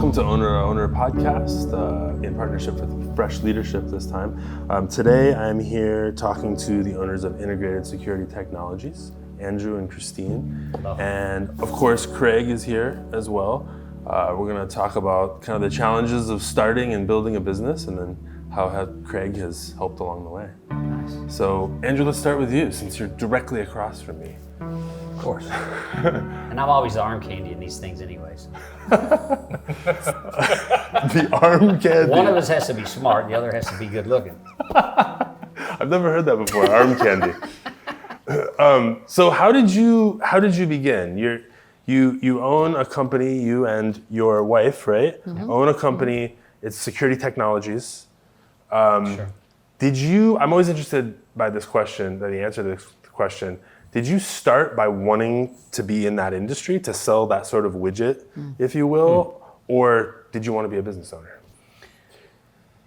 welcome to Owner Podcast in partnership with Fresh Leadership this time. Today I'm here talking to the owners of Integrated Security Technologies, Andrew and Christine. Hello. And of course, Craig is here as well. We're going to talk about kind of the challenges of starting and building a business, and then how Craig has helped along the way. Nice. So Andrew, let's start with you since you're directly across from me. Of course. And I'm always the arm candy in these things anyways. The arm candy. One of us has to be smart, the other has to be good looking. I've never heard that before, arm candy. So how did you begin? You own a company, you and your wife, right? Mm-hmm. Own a company, it's Security Technologies. Sure. I'm always interested by this question, by the answer to this question. Did you start by wanting to be in that industry, to sell that sort of widget, if you will, or did you want to be a business owner?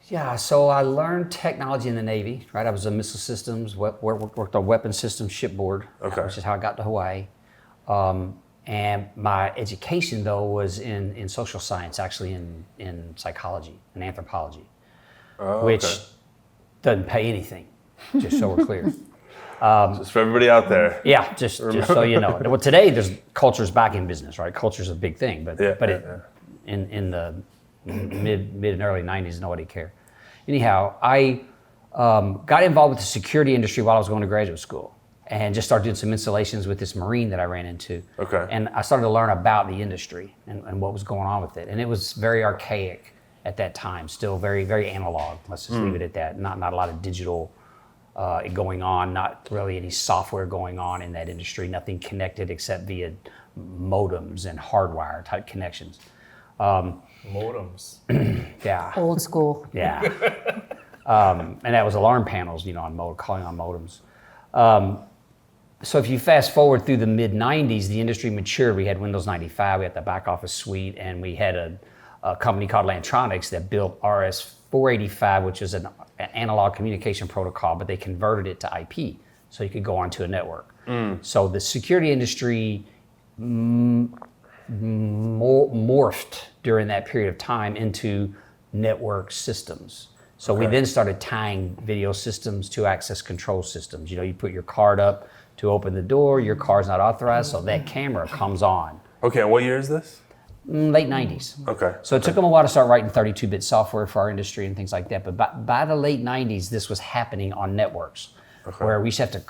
Yeah, so I learned technology in the Navy, right? I was in missile systems, worked on weapons systems shipboard, which is how I got to Hawaii. And my education, though, was in social science, actually in psychology and anthropology, which doesn't pay anything, just so we're clear. Just for everybody out there. Yeah, just so you know. Well, today culture's back in business, right? Culture's a big thing, but in the mid and early 90s, nobody cared. Anyhow, I got involved with the security industry while I was going to graduate school, and just started doing some installations with this Marine that I ran into. Okay. And I started to learn about the industry and what was going on with it, and it was very archaic at that time, still very, very analog. Let's just leave it at that. Not a lot of digital going on, not really any software going on in that industry, nothing connected except via modems and hardwire type connections. Modems. Yeah. Old school. Yeah. And that was alarm panels, calling on modems. So if you fast forward through the mid 90s, the industry matured. We had Windows 95, we had the back office suite, and we had a company called Lantronix that built RS-485, which is an analog communication protocol, but they converted it to IP, so you could go onto a network. So the security industry morphed during that period of time into network systems. So we then started tying video systems to access control systems. You put your card up to open the door, your card's not authorized, so that camera comes on. Okay, and what year is this? Late 90s. Okay. So it took them a while to start writing 32-bit software for our industry and things like that. But by the late 90s, this was happening on networks, where we used to have to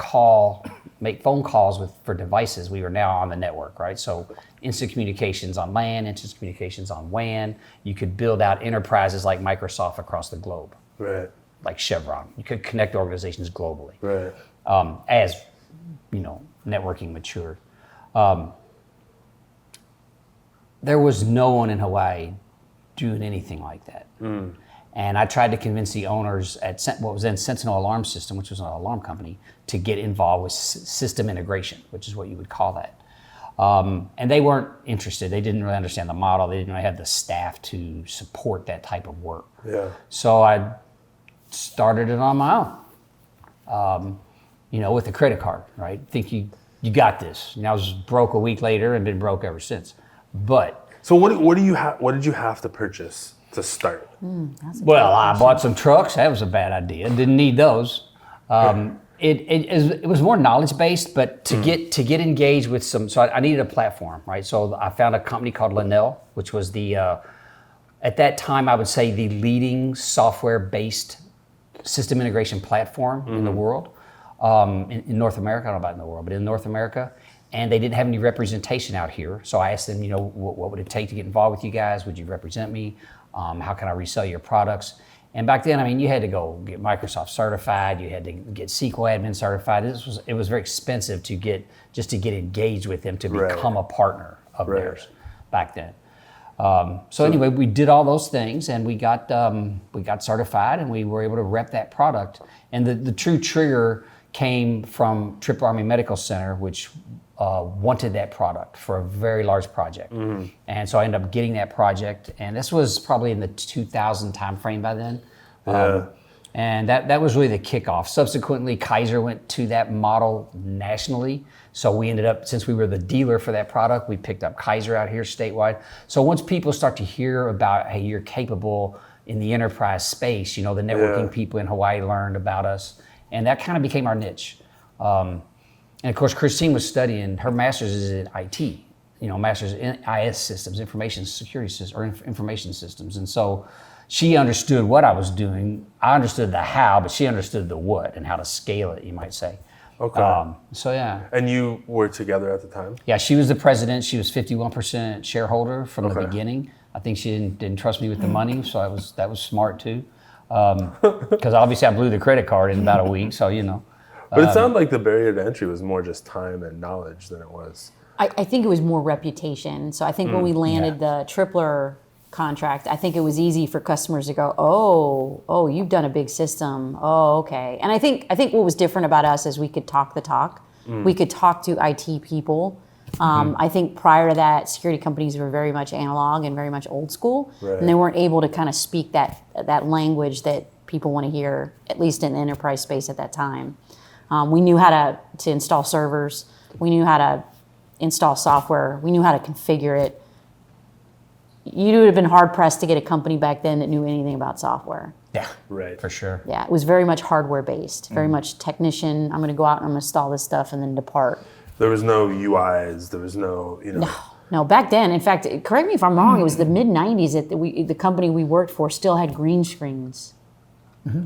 make phone calls for devices. We were now on the network, right? So instant communications on LAN, instant communications on WAN. You could build out enterprises like Microsoft across the globe, right? Like Chevron. You could connect organizations globally, right? As networking matured. There was no one in Hawaii doing anything like that. And I tried to convince the owners at what was then Sentinel Alarm System, which was an alarm company, to get involved with system integration, which is what you would call that. And they weren't interested. They didn't really understand the model. They didn't really have the staff to support that type of work. Yeah. So I started it on my own, with a credit card, right? Think you got this. I was broke a week later and been broke ever since. But so what did you have to purchase to start? I bought some trucks. That was a bad idea. Didn't need those. It was more knowledge based, but to get engaged with so I needed a platform, right? So I found a company called Linnell, which was at that time I would say the leading software based system integration platform in the world, in North America. I don't know about in the world, but in North America. And they didn't have any representation out here. So I asked them, what would it take to get involved with you guys? Would you represent me? How can I resell your products? And back then, you had to go get Microsoft certified. You had to get SQL admin certified. It was very expensive to get engaged with them to become a partner of theirs back then. So anyway, we did all those things, and we got certified, and we were able to rep that product. And the true trigger came from Triple Army Medical Center, which wanted that product for a very large project. And so I ended up getting that project, and this was probably in the 2000 time frame by then. And that was really the kickoff. Subsequently, Kaiser went to that model nationally. So we ended up, since we were the dealer for that product, we picked up Kaiser out here statewide. So once people start to hear about, hey, you're capable in the enterprise space, the networking people in Hawaii learned about us. And that kind of became our niche. And of course, Christine was studying, her master's is in IT, master's in IS systems, information security systems, or information systems. And so she understood what I was doing. I understood the how, but she understood the what and how to scale it, you might say. Okay. So yeah. And you were together at the time? Yeah, she was the president. She was 51% shareholder from the beginning. I think she didn't trust me with the money, so that was smart too. Because obviously I blew the credit card in about a week, so But it sounded like the barrier to entry was more just time and knowledge than it was. I think it was more reputation. So I think when we landed the Tripler contract, I think it was easy for customers to go, oh, you've done a big system. Oh, okay. And I think what was different about us is we could talk the talk. We could talk to IT people. I think prior to that, security companies were very much analog and very much old school, and they weren't able to kind of speak that language that people want to hear, at least in the enterprise space at that time. We knew how to install servers. We knew how to install software. We knew how to configure it. You would have been hard pressed to get a company back then that knew anything about software. Yeah, right, for sure. Yeah, it was very much hardware based, very much technician. I'm going to go out and I'm going to install this stuff and then depart. There was no UIs. There was no, No, back then, in fact, correct me if I'm wrong, it was the mid 90s that the company we worked for still had green screens.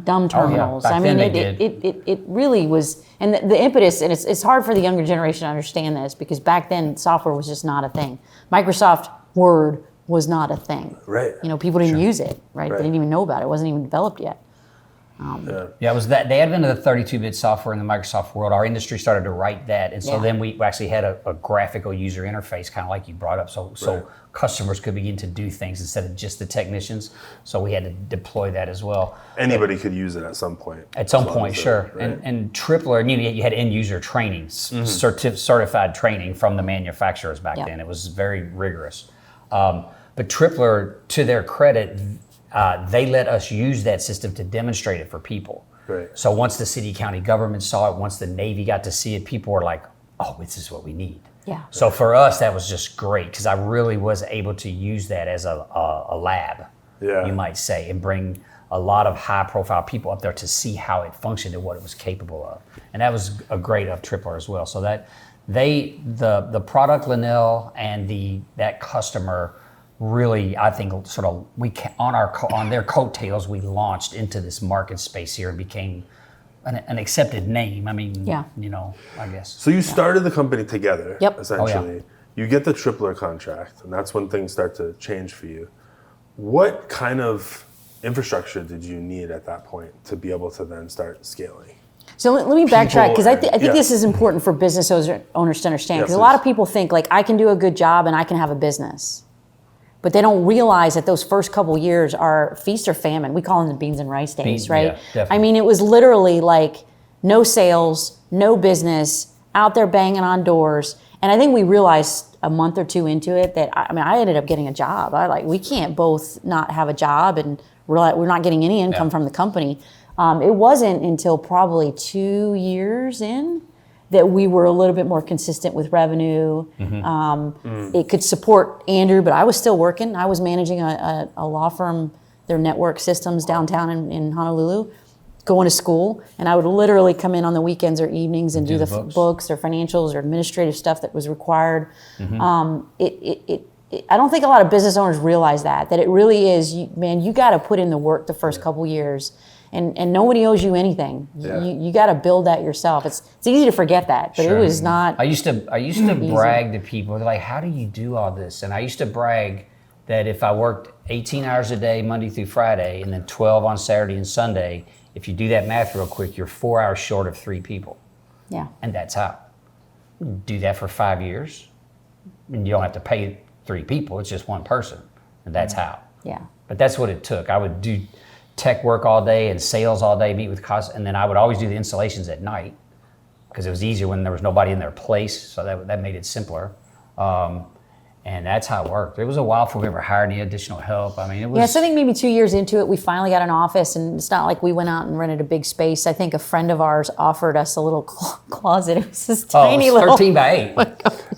Dumb terminals. Back I mean, then they it really was, and the impetus, and it's hard for the younger generation to understand this because back then software was just not a thing. Microsoft Word was not a thing. Right. People didn't use it, right? They didn't even know about it. It wasn't even developed yet. Yeah, it was the advent of the 32-bit software in the Microsoft world. Our industry started to write that, and so then we actually had a graphical user interface, kind of like you brought up, so customers could begin to do things instead of just the technicians. So we had to deploy that as well. Anybody could use it at some point. At some point, sure. Right? And Tripler, you had end user training, certified training from the manufacturers back then. It was very rigorous. But Tripler, to their credit, they let us use that system to demonstrate it for people. Right. So once the city, county government saw it, once the Navy got to see it, people were like, oh, this is what we need. Yeah. So for us, that was just great because I really was able to use that as a lab, you might say, and bring a lot of high-profile people up there to see how it functioned and what it was capable of. And that was a great of Tripler as well. So that the product Linnell and that customer really, I think, sort of on their coattails, we launched into this market space here and became an accepted name. I mean, I guess. So you started the company together, essentially. Oh, yeah. You get the Tripler contract, and that's when things start to change for you. What kind of infrastructure did you need at that point to be able to then start scaling? So let me backtrack because I think this is important for business owners to understand because a lot of people think like I can do a good job and I can have a business. But they don't realize that those first couple years are feast or famine. We call them the beans and rice days, right? Yeah, I mean, it was literally like no sales, no business, out there banging on doors. And I think we realized a month or two into it that, I ended up getting a job. We can't both not have a job and we're not getting any income from the company. It wasn't until probably 2 years in that we were a little bit more consistent with revenue. It could support Andrew, but I was still working. I was managing a law firm, their network systems downtown in Honolulu, going to school, and I would literally come in on the weekends or evenings and do the books or financials or administrative stuff that was required. I don't think a lot of business owners realize that it really is, you got to put in the work the first couple years. And nobody owes you anything. You got to build that yourself. It's easy to forget that, but it was not. I used to brag to people. They're like, "How do you do all this?" And I used to brag that if I worked 18 hours a day, Monday through Friday, and then 12 on Saturday and Sunday, if you do that math real quick, you're 4 hours short of 3 people. Yeah. And that's how. Do that for 5 years, and you don't have to pay 3 people. It's just one person, and that's how. Yeah. But that's what it took. I would do tech work all day and sales all day, meet with customers, and then I would always do the installations at night because it was easier when there was nobody in their place, so that made it simpler. And that's how it worked. It was a while before we ever hired any additional help. I mean, it was. Yeah, so I think maybe 2 years into it, we finally got an office, and it's not like we went out and rented a big space. I think a friend of ours offered us a little closet. It was this tiny it was little. 13 by 8.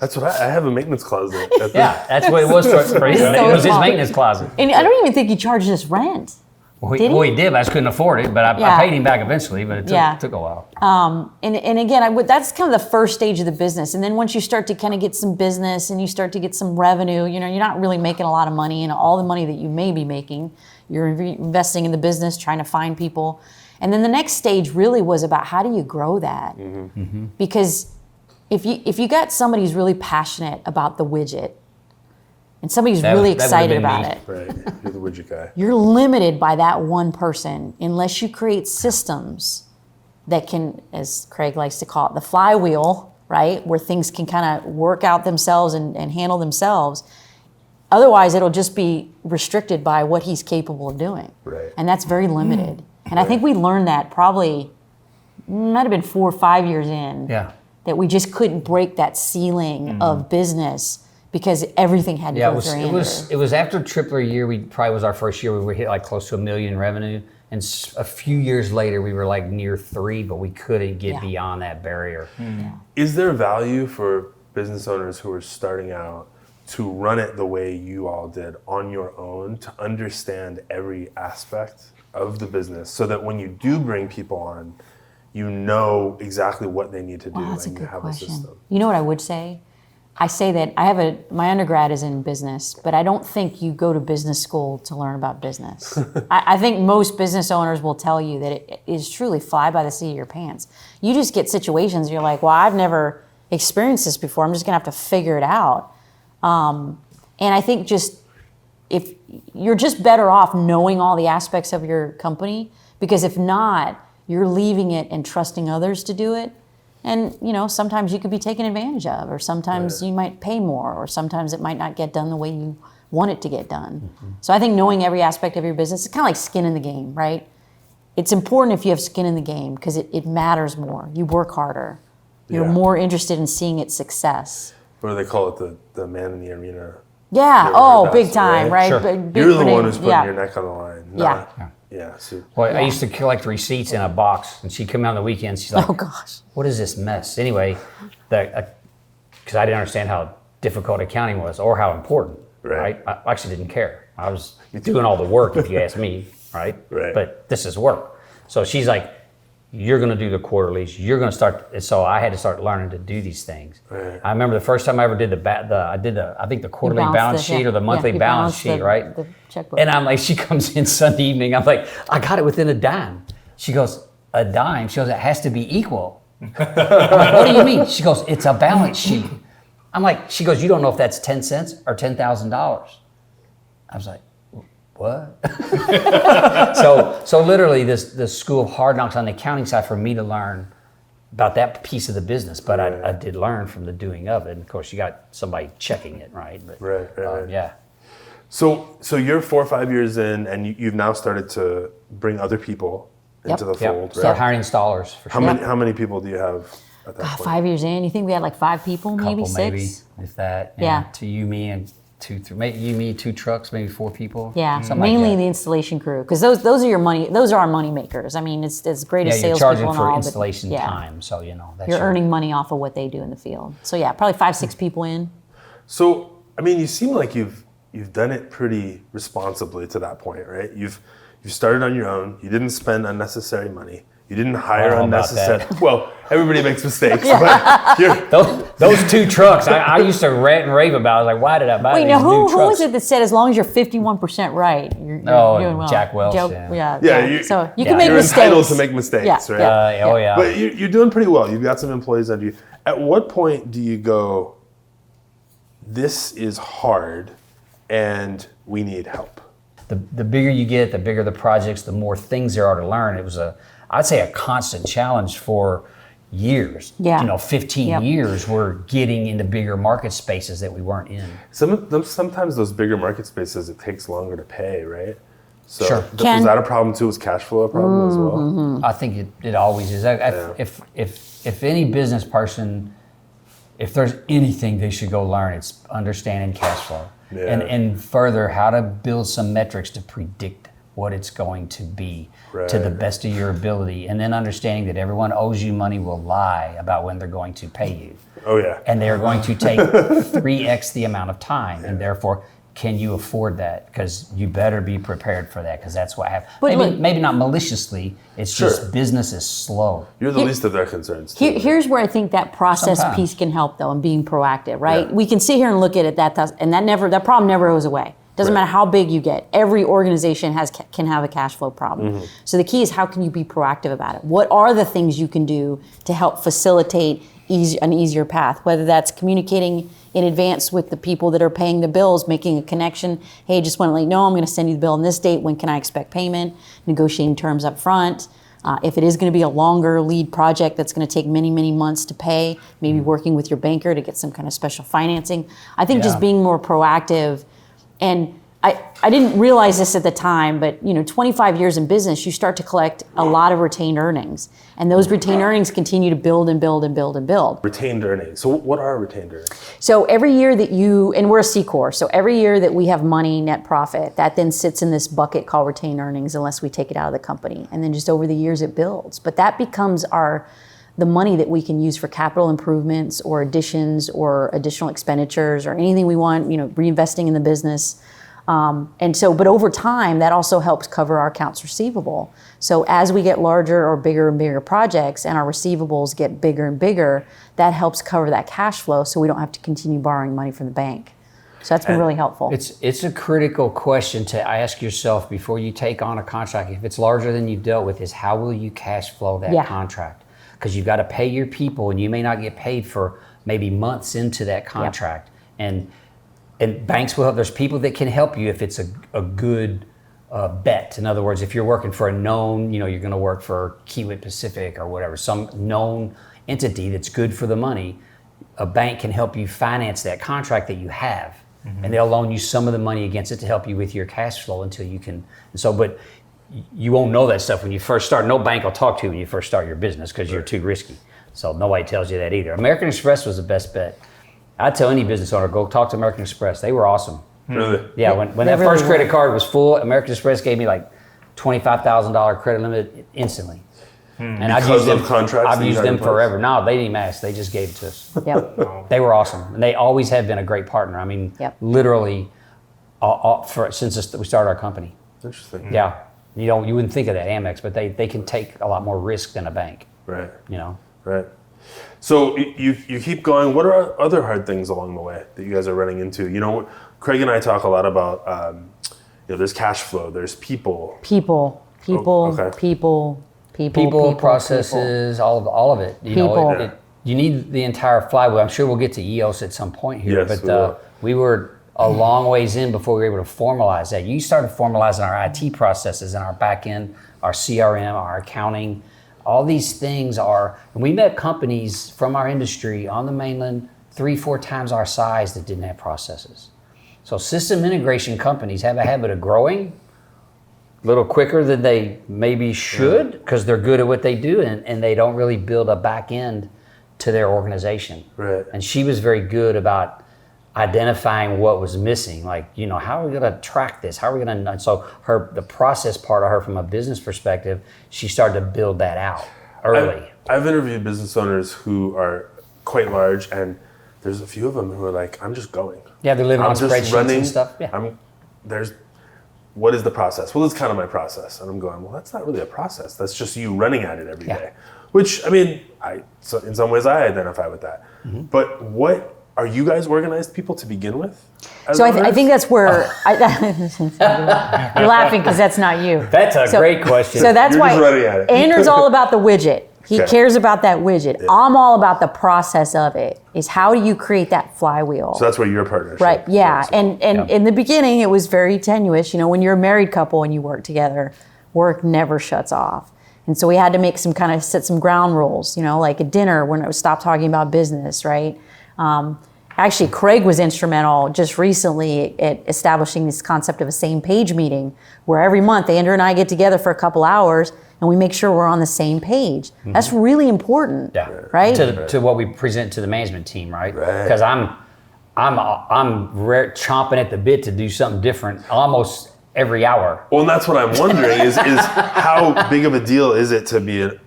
That's what I have a maintenance closet. Yeah, that's what it was for him. So It was his small. maintenance closet. And I don't even think he charged us rent. Well, Did he? he did, but I just couldn't afford it. But I Yeah. paid him back eventually, but it took a while. And again, that's kind of the first stage of the business. And then once you start to kind of get some business and you start to get some revenue, you know, you're not really making a lot of money, and all the money that you may be making, you're investing in the business, trying to find people. And then the next stage really was about how do you grow that? Because if you got somebody who's really passionate about the widget, and somebody who's really that would've excited been about me. it, Right. You're the widget guy. you're limited by that one person unless you create systems that can, as Craig likes to call it, the flywheel, right? Where things can kind of work out themselves and handle themselves. Otherwise, it'll just be restricted by what he's capable of doing. Right. And that's very limited. And I think we learned that probably, might have been 4 or 5 years in, Yeah. that we just couldn't break that ceiling of business because everything had to Yeah, go it through was, it Andrew. was after Tripler year. We probably was our first year. We hit like close to $1 million in revenue, and a few years later we were like near 3, but we couldn't get Yeah. beyond that barrier. Is there value for business owners who are starting out to run it the way you all did on your own, to understand every aspect of the business so that when you do bring people on, you know exactly what they need to do Wow, that's a and you good have question. a system? You know what I would say? I say that my undergrad is in business, but I don't think you go to business school to learn about business. I think most business owners will tell you that it is truly fly by the seat of your pants. You just get situations, you're like, well, I've never experienced this before. I'm just gonna have to figure it out. And I think if you're just better off knowing all the aspects of your company, because if not, you're leaving it and trusting others to do it. And, you know, sometimes you could be taken advantage of, or sometimes you might pay more, or sometimes it might not get done the way you want it to get done. So I think knowing every aspect of your business is kind of like skin in the game, right? It's important if you have skin in the game because it matters more. You work harder. You're Yeah. more interested in seeing its success. What do they call it? The man in the arena. Yeah. You're Oh, the big best, time, right? right? Sure. Big You're the name. one who's putting Yeah. your neck on the line. Yeah. Yeah. So, Well, I used to collect receipts in a box, and she'd come out on the weekends. She's like, Oh gosh. "What is this mess?" Anyway, because I didn't understand how difficult accounting was or how important. Right. I actually didn't care. I was doing all the work, if you ask me. Right. Right. But this is work. So she's like, "You're going to do the quarterlies. You're going to start." And so I had to start learning to do these things. Right. I remember the first time I ever did I think the quarterly balance balance sheet or the monthly you balance balance sheet, right? the checkbook. And I'm like, she comes in Sunday evening. I'm like, I got it within a dime. She goes, a dime? She goes, it has to be equal. I'm like, what do you mean? She goes, it's a balance sheet. I'm like, she goes, you don't know if that's 10 cents or $10,000. I was like, what? so literally the school of hard knocks on the accounting side for me to learn about that piece of the business, but I did learn from the doing of it. And of course, you got somebody checking it, right? But, right. yeah. So you're 4 or 5 years in, and you've now started to bring other people into the fold, Yep. Start right? hiring installers for sure. How many people do you have at that God, point? 5 years in, you think we had like 5 people, maybe Couple, 6? maybe, if that. Yeah. To you, me, and 2, 3. Maybe you, me, 2 trucks, maybe 4 people. Yeah, Something mainly like the installation crew, because those are your money. Those are our money makers. I mean, it's as great that. as Yeah, you're salespeople charging and for all, but installation yeah, time, so you know that's you're your- earning money off of what they do in the field. So yeah, probably 5, 6 people in. So, I mean, you seem like you've done it pretty responsibly to that point, right? You've started on your own. You didn't spend unnecessary money. You didn't hire Wow, about unnecessary. that. Well, everybody makes mistakes, but you're, Those 2 trucks. I used to rant and rave about. I was like, why did I buy Wait, these now new who trucks? was it that said as long as you're 51% right, you're Oh, doing well? Jack Welch, yeah. So you yeah, can make you're mistakes. entitled to make mistakes, Yeah, right? yeah. Oh yeah. But you're doing pretty well. You've got some employees under you. At what point do you go, this is hard and we need help? The bigger you get, the bigger the projects, the more things there are to learn. It was I'd say a constant challenge for years. Yeah. 15 Yep. years we're getting into bigger market spaces that we weren't in. Sometimes those bigger market spaces, it takes longer to pay, right? So Sure. was that a problem too? Was cash flow a problem as well? I think it always is. If any business person if there's anything they should go learn, it's understanding cash flow. Yeah. And further, how to build some metrics to predict what it's going to be to the best of your ability. And then understanding that everyone owes you money will lie about when they're going to pay you. Oh, yeah. And they're going to take 3x the amount of time. And therefore, can you afford that? Because you better be prepared for that, because that's what happens. Maybe not maliciously, it's just business is slow. You're the least of their concerns. Too, Here's where I think that process Sometimes. piece can help, though, and being proactive, right? Yeah. We can sit here and look at it, and that problem never goes away. Doesn't matter how big you get. Every organization can have a cash flow problem. So the key is, how can you be proactive about it? What are the things you can do to help facilitate an easier path? Whether that's communicating in advance with the people that are paying the bills, making a connection. Hey, just want to let you know, I'm going to send you the bill on this date. When can I expect payment? Negotiating terms up front. If it is going to be a longer lead project that's going to take many, many months to pay, maybe working with your banker to get some kind of special financing. I think just being more proactive. And I didn't realize this at the time, but 25 years in business, you start to collect a lot of retained earnings. And those retained earnings continue to build and build and build and build. Retained earnings. So what are retained earnings? So every year that and we're a C Corp, so every year that we have money, net profit, that then sits in this bucket called retained earnings, unless we take it out of the company. And then just over the years it builds. But that becomes the money that we can use for capital improvements or additions or additional expenditures or anything we want, reinvesting in the business. But over time, that also helps cover our accounts receivable. So as we get larger or bigger and bigger projects and our receivables get bigger and bigger, that helps cover that cash flow so we don't have to continue borrowing money from the bank. So that's been really helpful. It's a critical question to ask yourself before you take on a contract. If it's larger than you've dealt with, is how will you cash flow that contract? Because you've got to pay your people, and you may not get paid for maybe months into that contract. And banks will help. There's people that can help you if it's a good bet. In other words, if you're working for a known, you're going to work for Kiewit Pacific or whatever, some known entity that's good for the money, a bank can help you finance that contract that you have. And they'll loan you some of the money against it to help you with your cash flow until you can. But you won't know that stuff when you first start. No bank will talk to you when you first start your business because you're too risky. So nobody tells you that either. American Express was the best bet. I'd tell any business owner, go talk to American Express. They were awesome. Really? Yeah, when that first credit card was full, American Express gave me like $25,000 credit limit instantly. And I've used them forever. No, they didn't even ask. They just gave it to us. Yep. They were awesome. And they always have been a great partner. I mean, literally since we started our company. Interesting. Yeah. You wouldn't think of that, Amex, but they can take a lot more risk than a bank. Right. Right. So you keep going. What are other hard things along the way that you guys are running into? Craig and I talk a lot about, there's cash flow, there's people. People, processes, all of it. You need the entire flywheel. I'm sure we'll get to EOS at some point here, yes, but we were a long ways in before we were able to formalize that. You started formalizing our IT processes and our back end, our CRM, our accounting. All these things and we met companies from our industry on the mainland 3-4 times our size that didn't have processes. So system integration companies have a habit of growing a little quicker than they maybe should because they're good at what they do and they don't really build a back end to their organization. Right. And she was very good about identifying what was missing. Like, how are we going to track this? How are we going to? So the process part of her from a business perspective, she started to build that out early. I've interviewed business owners who are quite large, and there's a few of them who are like, I'm just going. Yeah, they're living on spreadsheets and stuff. Yeah. What is the process? Well, it's kind of my process. And I'm going, well, that's not really a process. That's just you running at it every day. Which, in some ways I identify with that. But what are you guys organized people to begin with? So I think that's where you're laughing because that's not you. That's a great question. So that's why just Andrew's all about the widget. He cares about that widget. Yeah. I'm all about the process of it. Is how do you create that flywheel? So that's where your partnership. Right. Yeah. And in the beginning, it was very tenuous. When you're a married couple and you work together, work never shuts off. And so we had to set some ground rules. Like at dinner, when it was stop talking about business, right? Actually, Craig was instrumental just recently at establishing this concept of a same page meeting, where every month Andrew and I get together for a couple hours and we make sure we're on the same page. That's really important, right? To what we present to the management team, right? Because I'm chomping at the bit to do something different almost every hour. Well, and that's what I'm wondering is how big of a deal is it to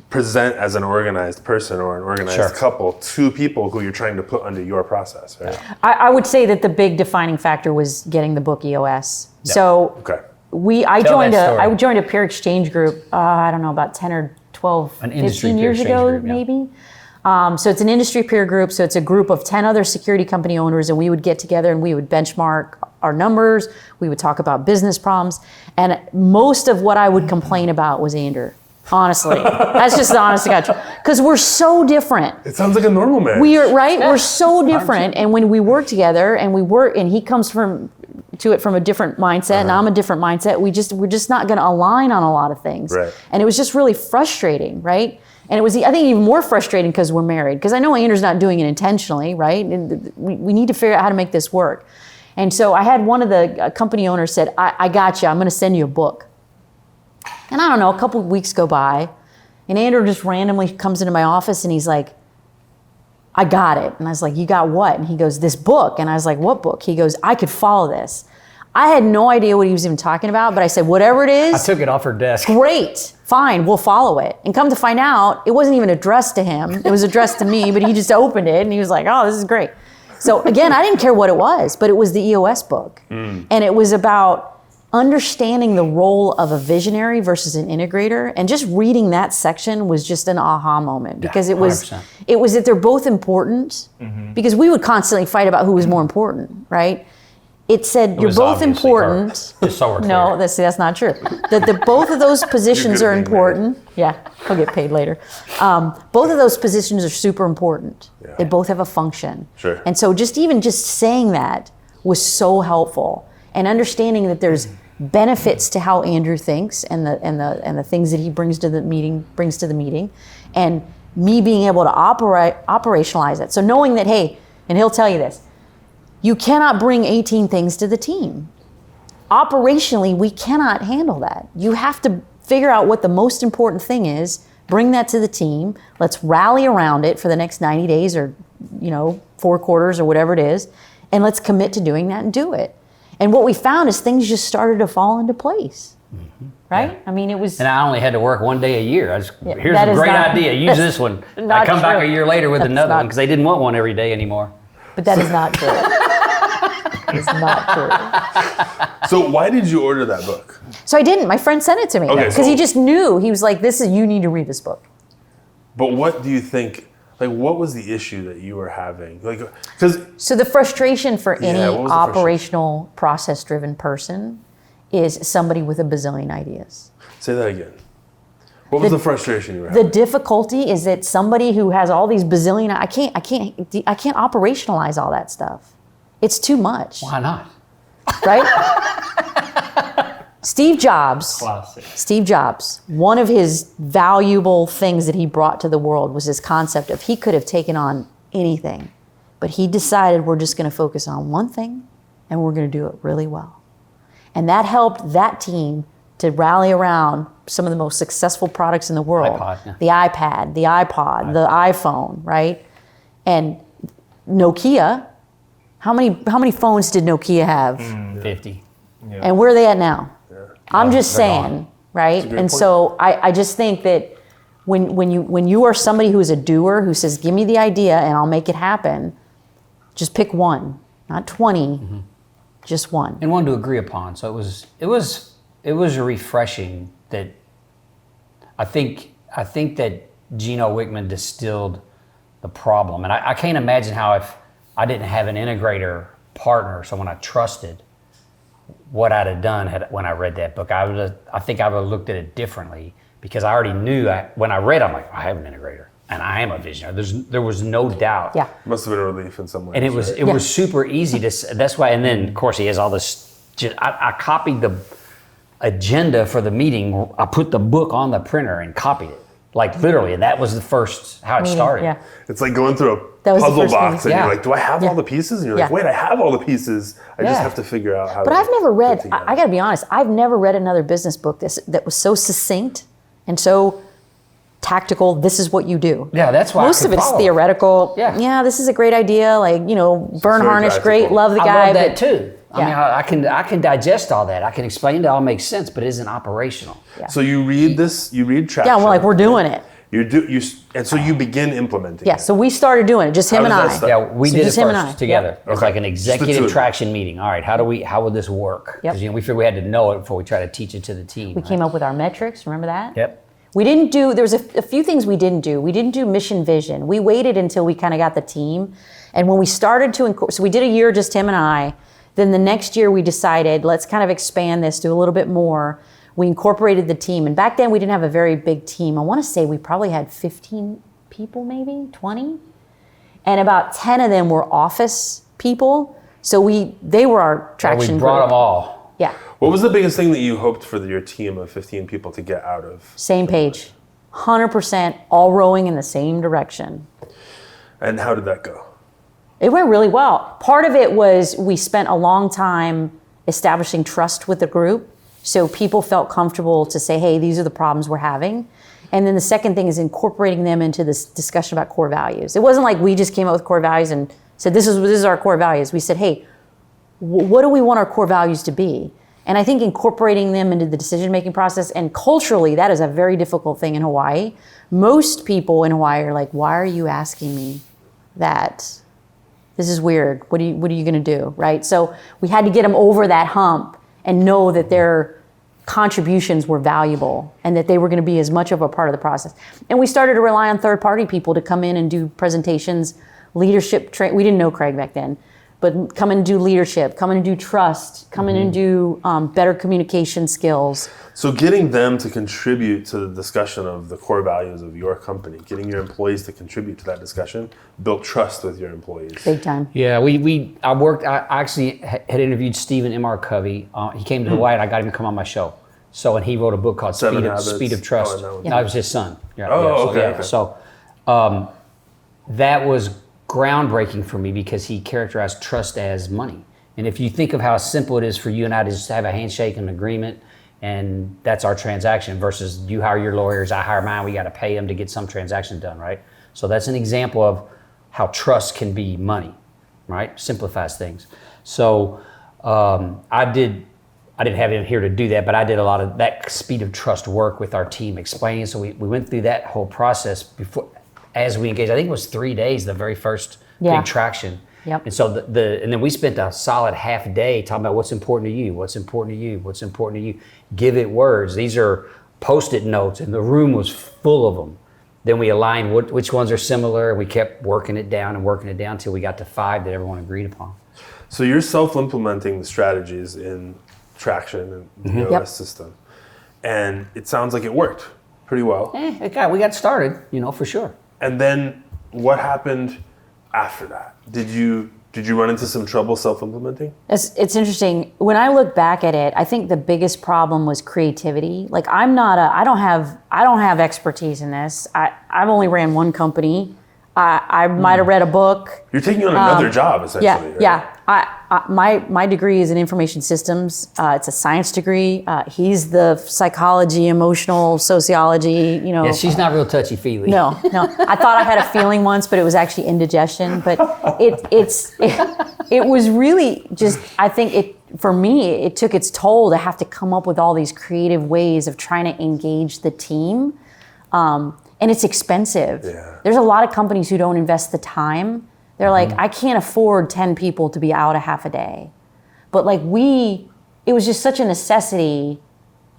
present as an organized person or an organized couple to people who you're trying to put under your process, right? I would say that the big defining factor was getting the book EOS. So I joined a peer exchange group, I don't know, about 10 or 12, 15 years ago, maybe. So it's an industry peer group. So it's a group of 10 other security company owners, and we would get together and we would benchmark our numbers. We would talk about business problems. And most of what I would complain about was Andrew. Honestly, that's just the honest to God truth. Because we're so different. It sounds like a normal marriage. We're so different. And when we work together and he comes from a different mindset and I'm a different mindset, we're just not going to align on a lot of things. Right. And it was just really frustrating, right? And it was, I think, even more frustrating because we're married. Because I know Andrew's not doing it intentionally, right? And we need to figure out how to make this work. And so I had one of the company owners said, I got you. I'm going to send you a book. And I don't know, a couple of weeks go by, and Andrew just randomly comes into my office and he's like, I got it. And I was like, you got what? And he goes, this book. And I was like, what book? He goes, I could follow this. I had no idea what he was even talking about, but I said, whatever it is. I took it off her desk. Great, fine, we'll follow it. And come to find out, it wasn't even addressed to him. It was addressed to me, but he just opened it and he was like, oh, this is great. So again, I didn't care what it was, but it was the EOS book. And it was about understanding the role of a visionary versus an integrator, and just reading that section was just an aha moment, because it was that they're both important, because we would constantly fight about who was more important, right? It said you're both important. Just so we're clear. No, that's not true. That both of those positions are important. Yeah, he'll get paid later. Both of those positions are super important. Yeah. They both have a function. Sure. And so just saying that was so helpful, and understanding that there's benefits to how Andrew thinks and the things that he brings to the meeting, and me being able to operationalize it. So knowing that, hey, and he'll tell you this, you cannot bring 18 things to the team. Operationally, we cannot handle that. You have to figure out what the most important thing is, bring that to the team, let's rally around it for the next 90 days or 4 quarters or whatever it is, and let's commit to doing that and do it. And what we found is things just started to fall into place, right? Yeah. I mean, it was... And I only had to work one day a year. Here's a great idea, use this one. I come back a year later with another one, because they didn't want one every day anymore. But that is not true. It's not true. So why did you order that book? So I didn't. My friend sent it to me. Because he just knew. He was like, you need to read this book. But what do you think... what was the issue that you were having? So the frustration for any operational, process-driven person is somebody with a bazillion ideas. Say that again. What was the frustration you were having? The difficulty is that somebody who has all these bazillion, I can't operationalize all that stuff. It's too much. Why not? Right? Steve Jobs, one of his valuable things that he brought to the world was this concept of he could have taken on anything, but he decided we're just going to focus on one thing and we're going to do it really well. And that helped that team to rally around some of the most successful products in the world. The iPad, the iPod, the iPhone, right? And Nokia, how many phones did Nokia have? 50. Yeah. And where are they at now? I'm just saying, right? And point. So I just think that when you are somebody who is a doer, who says, give me the idea and I'll make it happen, just pick one, not 20, just one. And one to agree upon. So it was refreshing that I think that Gino Wickman distilled the problem. And I can't imagine how if I didn't have an integrator partner, someone I trusted, what I'd have done when I read that book. I think I would have looked at it differently, because I already knew when I read, I'm like, I have an integrator and I am a visionary. There was no doubt. Yeah. Must have been a relief in some way. And it was super easy to, that's why, and then of course he has all this, I copied the agenda for the meeting. I put the book on the printer and copied it. Like literally, and that was the first how it started. Yeah. It's like going through a That was the puzzle first box and meeting. you're Yeah. like, do I have all the pieces? And you're like, Yeah. wait, I have all the pieces. I just Yeah. have to figure out how But to I've never put it read, together. I got to be honest, I've never read another business book that was so succinct and so tactical. This is what you do. Yeah, that's why I Most could of it's follow. theoretical. Yeah. This is a great idea. Like, burn very harness, practical. great, love the I guy. love that but- too. I mean, Yeah. I can digest all that. I can explain it all makes sense, but it isn't operational. Yeah. So you read traction. Yeah, we're like, we're doing it. And so you begin implementing. Yeah, it. so we started doing it, just him How and does I. that start? Yeah, we So did it just him and I. first together. It was Okay. like an Just the two executive of you. traction meeting. All right, how would this work? Yep. Because we figured we had to know it before we try to teach it to the team. We came up with our metrics, remember that? Yep. We didn't do, there was a few things we didn't do. We didn't do mission vision. We waited until we kind of got the team. And when we started to, so we did a year, just him and I. Then the next year we decided, let's kind of expand this, do a little bit more. We incorporated the team. And back then we didn't have a very big team. I want to say we probably had 15 people, maybe 20. And about 10 of them were office people. So they were our traction We brought group. them all. Yeah, What was the biggest thing that you hoped for your team of 15 people to get out of? same page. 100% all rowing in the same direction. And how did that go? It went really well. Part of it was we spent a long time establishing trust with the group. So people felt comfortable to say, hey, these are the problems we're having. And then the second thing is incorporating them into this discussion about core values. It wasn't like we just came up with core values and said, this is our core values. We said, hey, what do we want our core values to be? And I think incorporating them into the decision-making process, and culturally, that is a very difficult thing in Hawaii. Most people in Hawaii are like, why are you asking me that? This is weird. What are you going to do, right? So we had to get them over that hump and know that their contributions were valuable and that they were going to be as much of a part of the process. And we started to rely on third-party people to come in and do presentations, leadership. We didn't know Craig back then, but come in and do leadership, come in and do trust, come in and do better communication skills. So getting them to contribute to the discussion of the core values of your company, getting your employees to contribute to that discussion, built trust with your employees. Big time. Yeah, I actually had interviewed Stephen M.R. Covey. He came to Hawaii and I got him to come on my show. So, and he wrote a book called Seven Speed Habits. of Trust. Oh, that one. No, it was his son. Yeah, Oh, so, okay, yeah. okay. So that was groundbreaking for me because he characterized trust as money. And if you think of how simple it is for you and I to just have a handshake and agreement, and that's our transaction versus you hire your lawyers, I hire mine, we got to pay them to get some transaction done, right? So that's an example of how trust can be money, right? Simplifies things. So I didn't have him here to do that, but I did a lot of that speed of trust work with our team explaining. So we went through that whole process before, as we engaged. I think it was 3 days, the very first Yeah. big traction. Yep. And so and then we spent a solid half a day talking about what's important to you, what's important to you, what's important to you. Give it words. These are Post-it notes, and the room was full of them. Then we aligned which ones are similar, and we kept working it down until we got to 5 that everyone agreed upon. So you're self-implementing the strategies in Traction and the Yep. OS system. And it sounds like it worked pretty well. We got started, for sure. And then what happened after that? Did you run into some trouble self-implementing? It's interesting. When I look back at it, I think the biggest problem was creativity. Like I don't have expertise in this. I've only ran one company. I might have read a book. You're taking on another job, essentially. Yeah, right? yeah. My degree is in information systems. It's a science degree. He's the psychology, emotional sociology. Yeah, she's not real touchy-feely. No. I thought I had a feeling once, but it was actually indigestion. But it was really just. I think for me, it took its toll to have to come up with all these creative ways of trying to engage the team. And it's expensive. Yeah. There's a lot of companies who don't invest the time. They're like, I can't afford 10 people to be out a half a day. But like it was just such a necessity,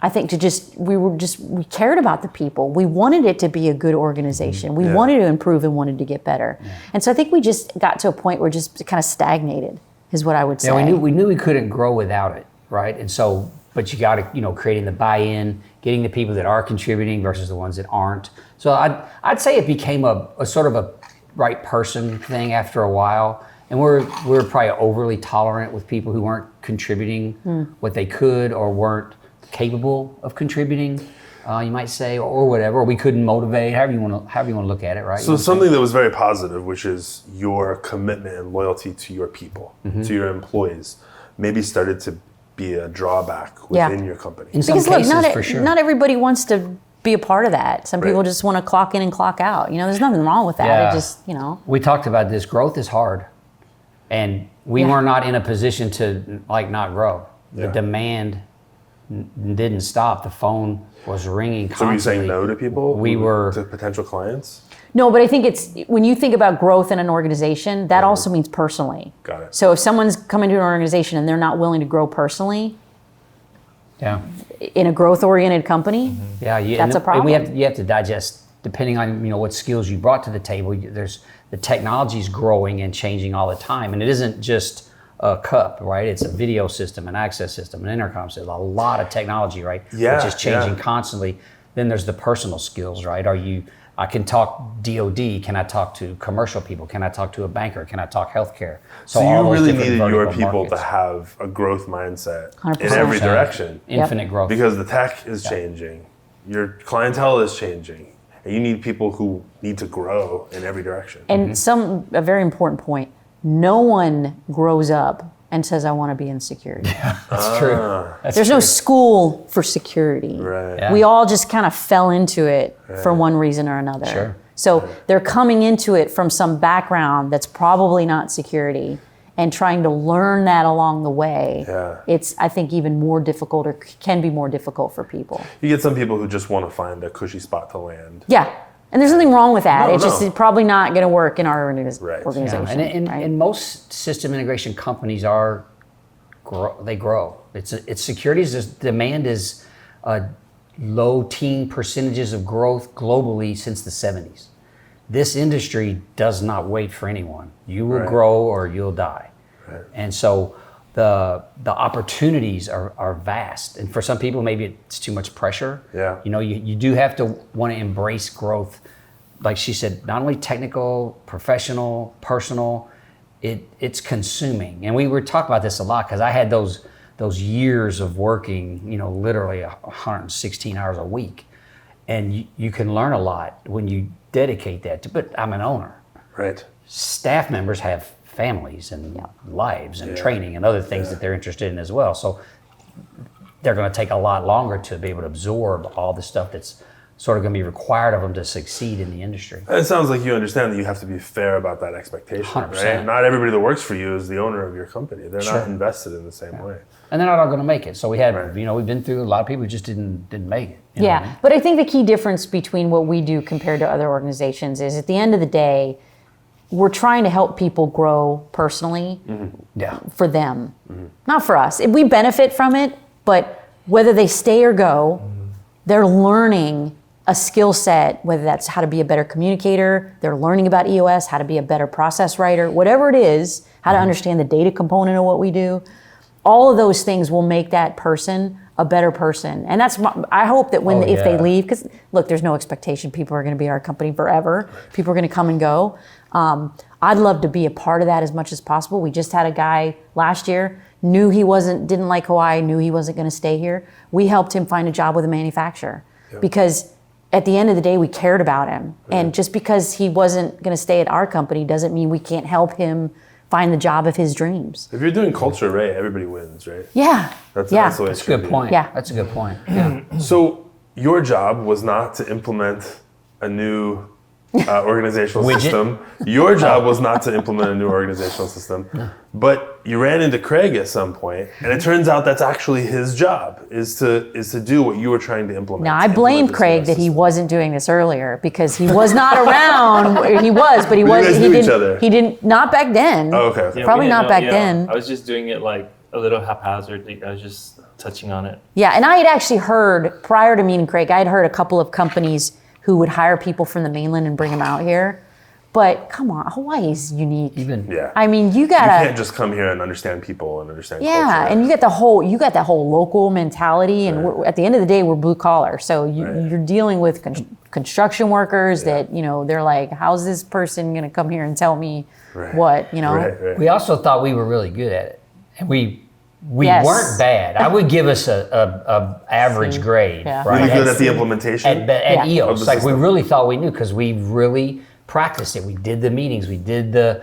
I think, we cared about the people. We wanted it to be a good organization. We wanted to improve and wanted to get better. Yeah. And so I think we just got to a point where just kind of stagnated, is what I would say. Yeah, we knew we couldn't grow without it, right? And so, but you got to, creating the buy-in, getting the people that are contributing versus the ones that aren't. So I'd say it became a sort of a right person thing after a while. And we're probably overly tolerant with people who weren't contributing what they could or weren't capable of contributing. you might say, or whatever. Or we couldn't motivate, however you want to look at it, right? So something that was very positive, which is your commitment and loyalty to your people, to your employees, maybe started to be a drawback within your company. In some Because cases, look, for sure. not everybody wants to be a part of that. Some people just want to clock in and clock out. There's nothing wrong with that. Yeah. It just, We talked about this. Growth is hard, and we were not in a position to not grow. The demand didn't stop. The phone was ringing So were you constantly. saying no to people? To potential clients? No, but I think it's when you think about growth in an organization, that also means personally. Got it. So if someone's coming to an organization and they're not willing to grow personally Yeah. in a growth-oriented company, Yeah, that's a problem. And you have to digest, depending on what skills you brought to the table. There's the technology's growing and changing all the time, and it isn't just a cup, right? It's a video system, an access system, an intercom system, a lot of technology, right? Yeah, which is changing constantly. Then there's the personal skills, right? I can talk DOD. Can I talk to commercial people? Can I talk to a banker? Can I talk healthcare? So all you those really different needed your vertical people markets. to have a growth mindset 100%. in every direction. Infinite growth. Because the tech is changing, your clientele is changing, and you need people who need to grow in every direction. And a very important point, no one grows up and says, I want to be in security. That's true. There's no school for security. Right. Yeah. We all just kind of fell into it for one reason or another. Sure. So they're coming into it from some background that's probably not security and trying to learn that along the way. Yeah. It's, I think, even more difficult or can be more difficult for people. You get some people who just want to find a cushy spot to land. Yeah. And there's nothing wrong with that. No, It's just no. it's probably not going to work in our organization. Yeah, and right? most system integration companies grow. It's security's demand is low teen percentages of growth globally since the 70s. This industry does not wait for anyone. You will grow or you'll die. Right. And so the opportunities are vast. And for some people, maybe it's too much pressure. Yeah. You do have to want to embrace growth. Like she said, not only technical, professional, personal, it's consuming. And we were talking about this a lot because I had those years of working, literally 116 hours a week. And you can learn a lot when you dedicate that to, but I'm an owner. Right. Staff members have families and lives and training and other things that they're interested in as well. So they're going to take a lot longer to be able to absorb all the stuff that's sort of going to be required of them to succeed in the industry. It sounds like you understand that you have to be fair about that expectation, 100%. right? Not everybody that works for you is the owner of your company. They're not invested in the same way. And they're not all going to make it. So we had, we've been through a lot of people who just didn't make it. You know what I mean? But I think the key difference between what we do compared to other organizations is at the end of the day, we're trying to help people grow personally for them, not for us. We benefit from it, but whether they stay or go, they're learning a skill set, whether that's how to be a better communicator, they're learning about EOS, how to be a better process writer, whatever it is, how to understand the data component of what we do. All of those things will make that person a better person. And that's, I hope that if they leave, because look, there's no expectation people are going to be at our company forever. People are going to come and go. I'd love to be a part of that as much as possible. We just had a guy last year, didn't like Hawaii, knew he wasn't going to stay here. We helped him find a job with a manufacturer because at the end of the day, we cared about him. And just because he wasn't going to stay at our company doesn't mean we can't help him find the job of his dreams. If you're doing culture right, everybody wins, right? Yeah. That's the way it That's a should good be. point. Yeah. That's a good point. Yeah. So your job was not to implement a new organizational Widget? system. Your job was not to implement a new organizational system, but you ran into Craig at some point, and it turns out that's actually his job is to do what you were trying to implement. Now, I blamed Craig that he wasn't doing this earlier because he was not around. He was, but he You guys knew each other. He didn't, not back then. Oh, okay. Yeah, Probably we not didn't back know- then. I was just doing it like a little haphazardly. I was just touching on it. Yeah, and I had actually heard, prior to meeting Craig, I had heard a couple of companies who would hire people from the mainland and bring them out here. But come on, Hawaii's unique. Yeah. I mean, you You gotta, can't just come here and understand people and understand yeah, culture. and you got that whole local mentality. And at the end of the day, we're blue collar. So you're dealing with construction workers that, they're like, how's this person gonna come here and tell me what, Right. We also thought we were really good at it. And we We Yes. weren't bad. I would give us a average grade. Yeah. Right? Really good at the implementation. At Yeah. Of EOS. the Like we system. really thought we knew because we really practiced it. We did the meetings. We did that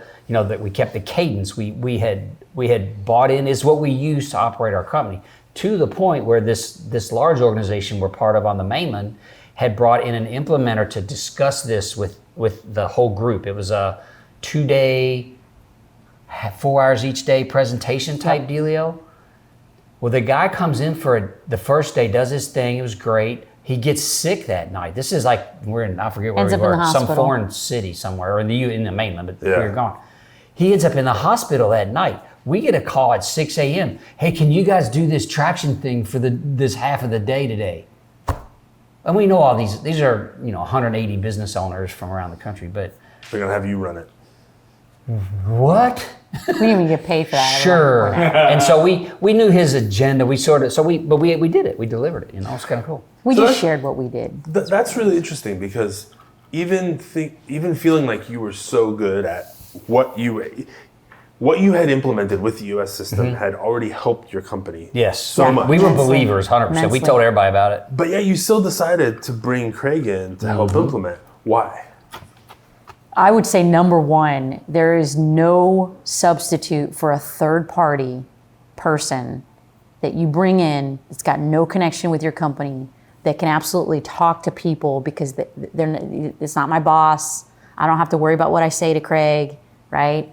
we kept the cadence. We had bought in is what we used to operate our company to the point where this large organization we're part of on the mainland had brought in an implementer to discuss this with the whole group. It was a 2-day, 4 hours each day presentation type dealio. Well, the guy comes in for the first day, does his thing. It was great. He gets sick that night. This is like I forget where Ends we up in were, the some hospital. foreign city somewhere, or in the mainland, but Yeah. we were gone. He ends up in the hospital that night. We get a call at 6 a.m. Hey, can you guys do this traction thing for this half of the day today? And we know all these are 180 business owners from around the country, but They're gonna have you run it. what? We didn't even get paid for that. Sure. And so we knew his agenda. We did it. We delivered it. It's kind of cool. We So just that's- shared what we did. That's really interesting because even feeling like you were so good at what you had implemented with the US system had already helped your company. Yes. So much. We were Immensely. believers, 100%. We Immensely. told everybody about it. But yet you still decided to bring Craig in to help implement. Why? I would say number one, there is no substitute for a third party person that you bring in that's got no connection with your company that can absolutely talk to people because it's not my boss. I don't have to worry about what I say to Craig, right?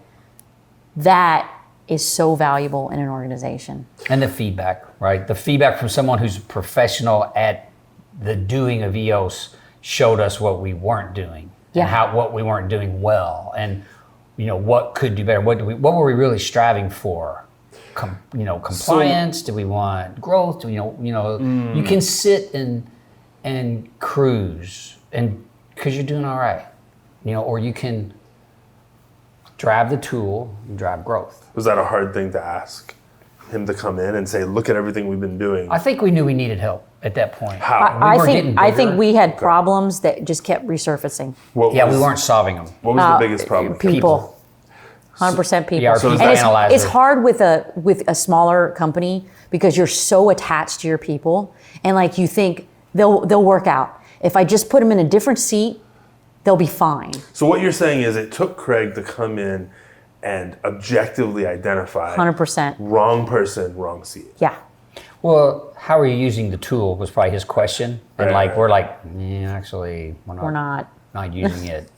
That is so valuable in an organization. And the feedback, right? The feedback from someone who's professional at the doing of EOS showed us what we weren't doing. Yeah. And what we weren't doing well, and what could do better. What were we really striving for? Compliance? Do we want growth? You can sit and cruise, and because you're doing all right, or you can drive the tool, and drive growth. Was that a hard thing to ask him to come in and say, "Look at everything we've been doing"? I think we knew we needed help at that point. How? We were getting I think bigger. we had problems that just kept resurfacing. What Yeah, was- we weren't solving them. What was the biggest problem? People. 100% people. Yeah, our people and analyzer. it's hard with a smaller company because you're so attached to your people and like you think they'll work out. If I just put them in a different seat, they'll be fine. So what you're saying is it took Craig to come in and objectively identify 100%. wrong person, wrong seat. Yeah. Well, how are you using the tool was probably his question. And Right. we're like, yeah, actually, We're not. using it.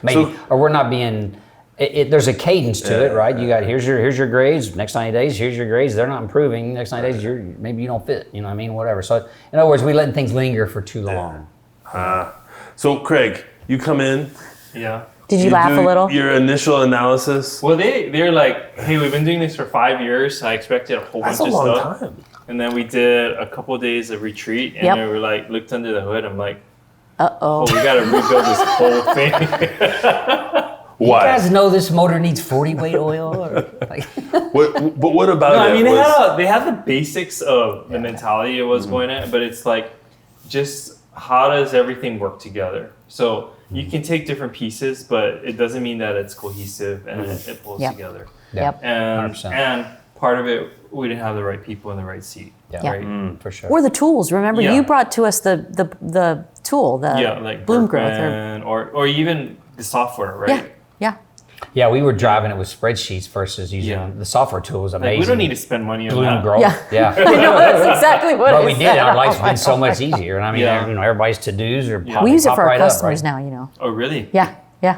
Maybe, So- or we're not being, there's a cadence to it, right? You got, here's your grades, next 90 days, here's your grades, they're not improving, next 90 days, maybe you don't fit, whatever. So in other words, we letting things linger for too long. So Craig, you come in. Yeah. Did you laugh do a little? Your initial analysis. Well, they're like, hey, we've been doing this for 5 years. I expected a whole That's a bunch of long stuff. time. And then we did a couple of days of retreat, and Yep. they were like, looked under the hood. I'm like, Uh-oh. oh, we got to rebuild this whole thing. You Why? guys know this motor needs 40 weight oil? Or, like, But what about No, it? I mean, was, they had the basics of the mentality of what's going on, but it's like, just how does everything work together? So you can take different pieces, but it doesn't mean that it's cohesive and it pulls Yep. together. Yep. And 100%. and part of it, we didn't have the right people in the right seat. yeah, Right? for sure. Or the tools. Remember, Yeah. you brought to us the tool, the Yeah, like bloom growth. Berkman, or even the software, right? Yeah. Yeah, we were driving it with spreadsheets versus using Yeah. the software tool was amazing. Like, we don't need to spend money on Bloom that. growth. Yeah. Yeah. I know, that's exactly what But I we did. said. Our life's Oh been my so God. much easier. And I mean, Yeah. everybody's to-dos are Yeah. pop, We use it pop for our right up, customers right? now, Oh, really? Yeah. Yeah.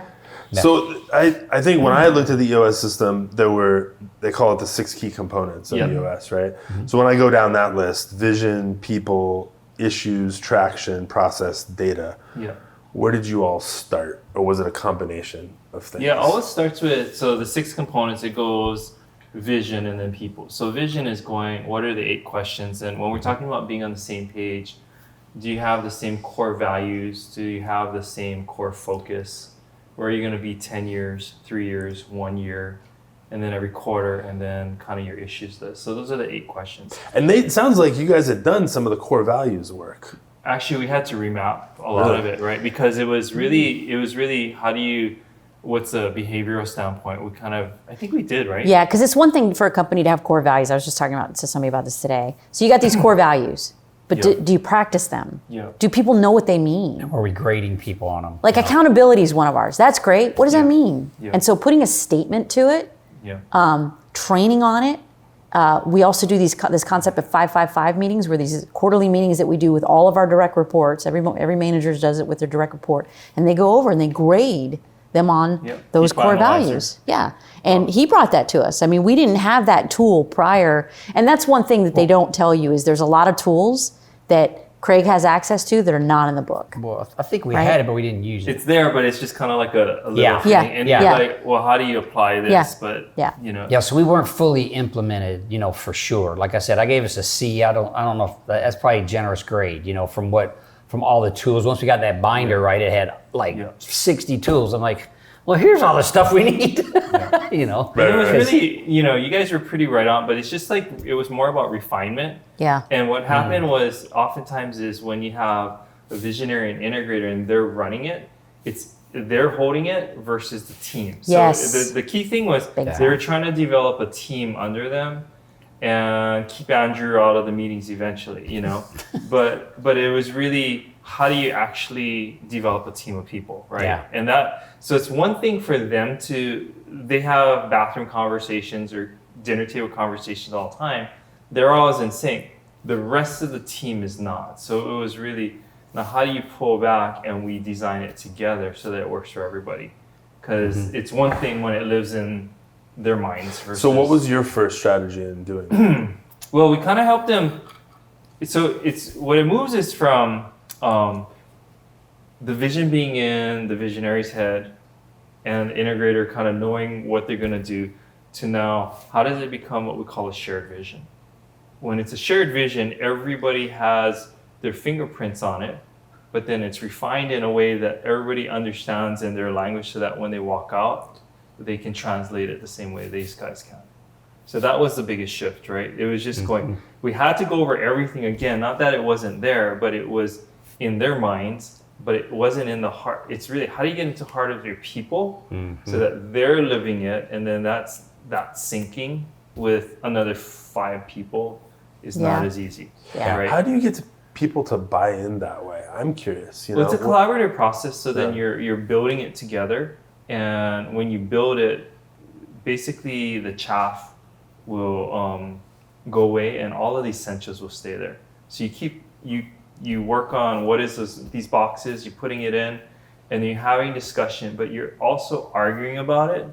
So I think when I looked at the EOS system, they call it the 6 key components of Yep. EOS, right? So when I go down that list, vision, people, issues, traction, process, data. Yeah. Where did you all start, or was it a combination of things? Yeah, all it starts with, so the 6 components, it goes vision and then people. So vision is going, what are the 8 questions? And when we're talking about being on the same page, do you have the same core values? Do you have the same core focus? Where are you going to be 10 years, 3 years, 1 year, and then every quarter, and then kind of your issues list. So those are the 8 questions. And it sounds like you guys had done some of the core values work. Actually, we had to remap a lot of it, right? Because it was really how do you what's a behavioral standpoint? I think we did, right? Yeah, because it's one thing for a company to have core values. I was just talking to somebody about this today. So you got these core values, but do you practice them? Yeah. Do people know what they mean? Are we grading people on them? Like accountability is one of ours. That's great. What does that mean? Yeah. And so putting a statement to it, training on it. We also do this concept of 5-5-5 meetings, where these quarterly meetings that we do with all of our direct reports. Every manager does it with their direct report, and they go over and they grade them on those People core analyzer. values. Yeah, and he brought that to us. I mean, we didn't have that tool prior, and that's one thing that they don't tell you is there's a lot of tools that Craig has access to that are not in the book. Well, I think we Right? had it, but we didn't use it. It's there, but it's just kind of like a little Yeah. thing. Yeah. And Yeah. you're Yeah. like, well, how do you apply this? But, Yeah. Yeah, so we weren't fully implemented, for sure. Like I said, I gave us a C. I don't know if that's probably a generous grade, from all the tools. Once we got that binder right, it had 60 tools. I'm like, well, here's all the stuff we need. But it was really, you guys were pretty right on, but it's just like, it was more about refinement. Yeah. And what happened was oftentimes is when you have a visionary and integrator and they're running it, they're holding it versus the team. So Yes. the key thing was they were trying to develop a team under them and keep Andrew out of the meetings eventually, but it was really, how do you actually develop a team of people, right? Yeah. And so it's one thing for them they have bathroom conversations or dinner table conversations all the time. They're always in sync. The rest of the team is not. So it was really, now how do you pull back and we design it together so that it works for everybody? Because it's one thing when it lives in their minds versus... So what was your first strategy in doing that? Well, we kind of helped them. So it's what it moves is from the vision being in the visionary's head and the integrator kind of knowing what they're going to do to now, how does it become what we call a shared vision? When it's a shared vision, everybody has their fingerprints on it, but then it's refined in a way that everybody understands in their language so that when they walk out, they can translate it the same way these guys can. So that was the biggest shift, right? It was just going, we had to go over everything again. Not that it wasn't there, but it was in their minds, but it wasn't in the heart. It's really, how do you get into the heart of your people so that they're living it, and then that syncing with another 5 people is not as easy. Yeah. Right? How do you get people to buy in that way? I'm curious. Well, it's a collaborative process. So then you're building it together, and when you build it, basically the chaff will go away, and all of the essentials will stay there. So you work on what is these boxes, you're putting it in, and then you're having discussion, but you're also arguing about it.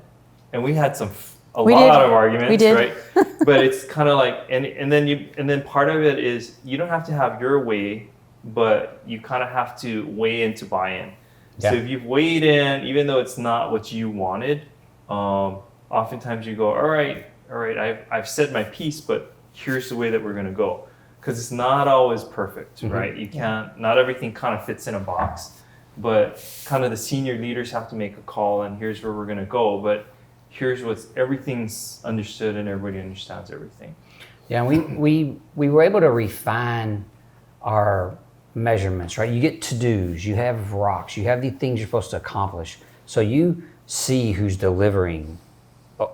And we had a lot of arguments, right? But it's kind of like, and then part of it is you don't have to have your way, but you kind of have to weigh in to buy in. Yeah. So if you've weighed in, even though it's not what you wanted, oftentimes you go, all right, I've said my piece, but here's the way that we're going to go. Because it's not always perfect, right? You can't, not everything kind of fits in a box, but kind of the senior leaders have to make a call, and here's where we're going to go. But here's everything's understood and everybody understands everything. Yeah, we were able to refine our measurements, right? You get to-dos, you have rocks, you have the things you're supposed to accomplish. So you see who's delivering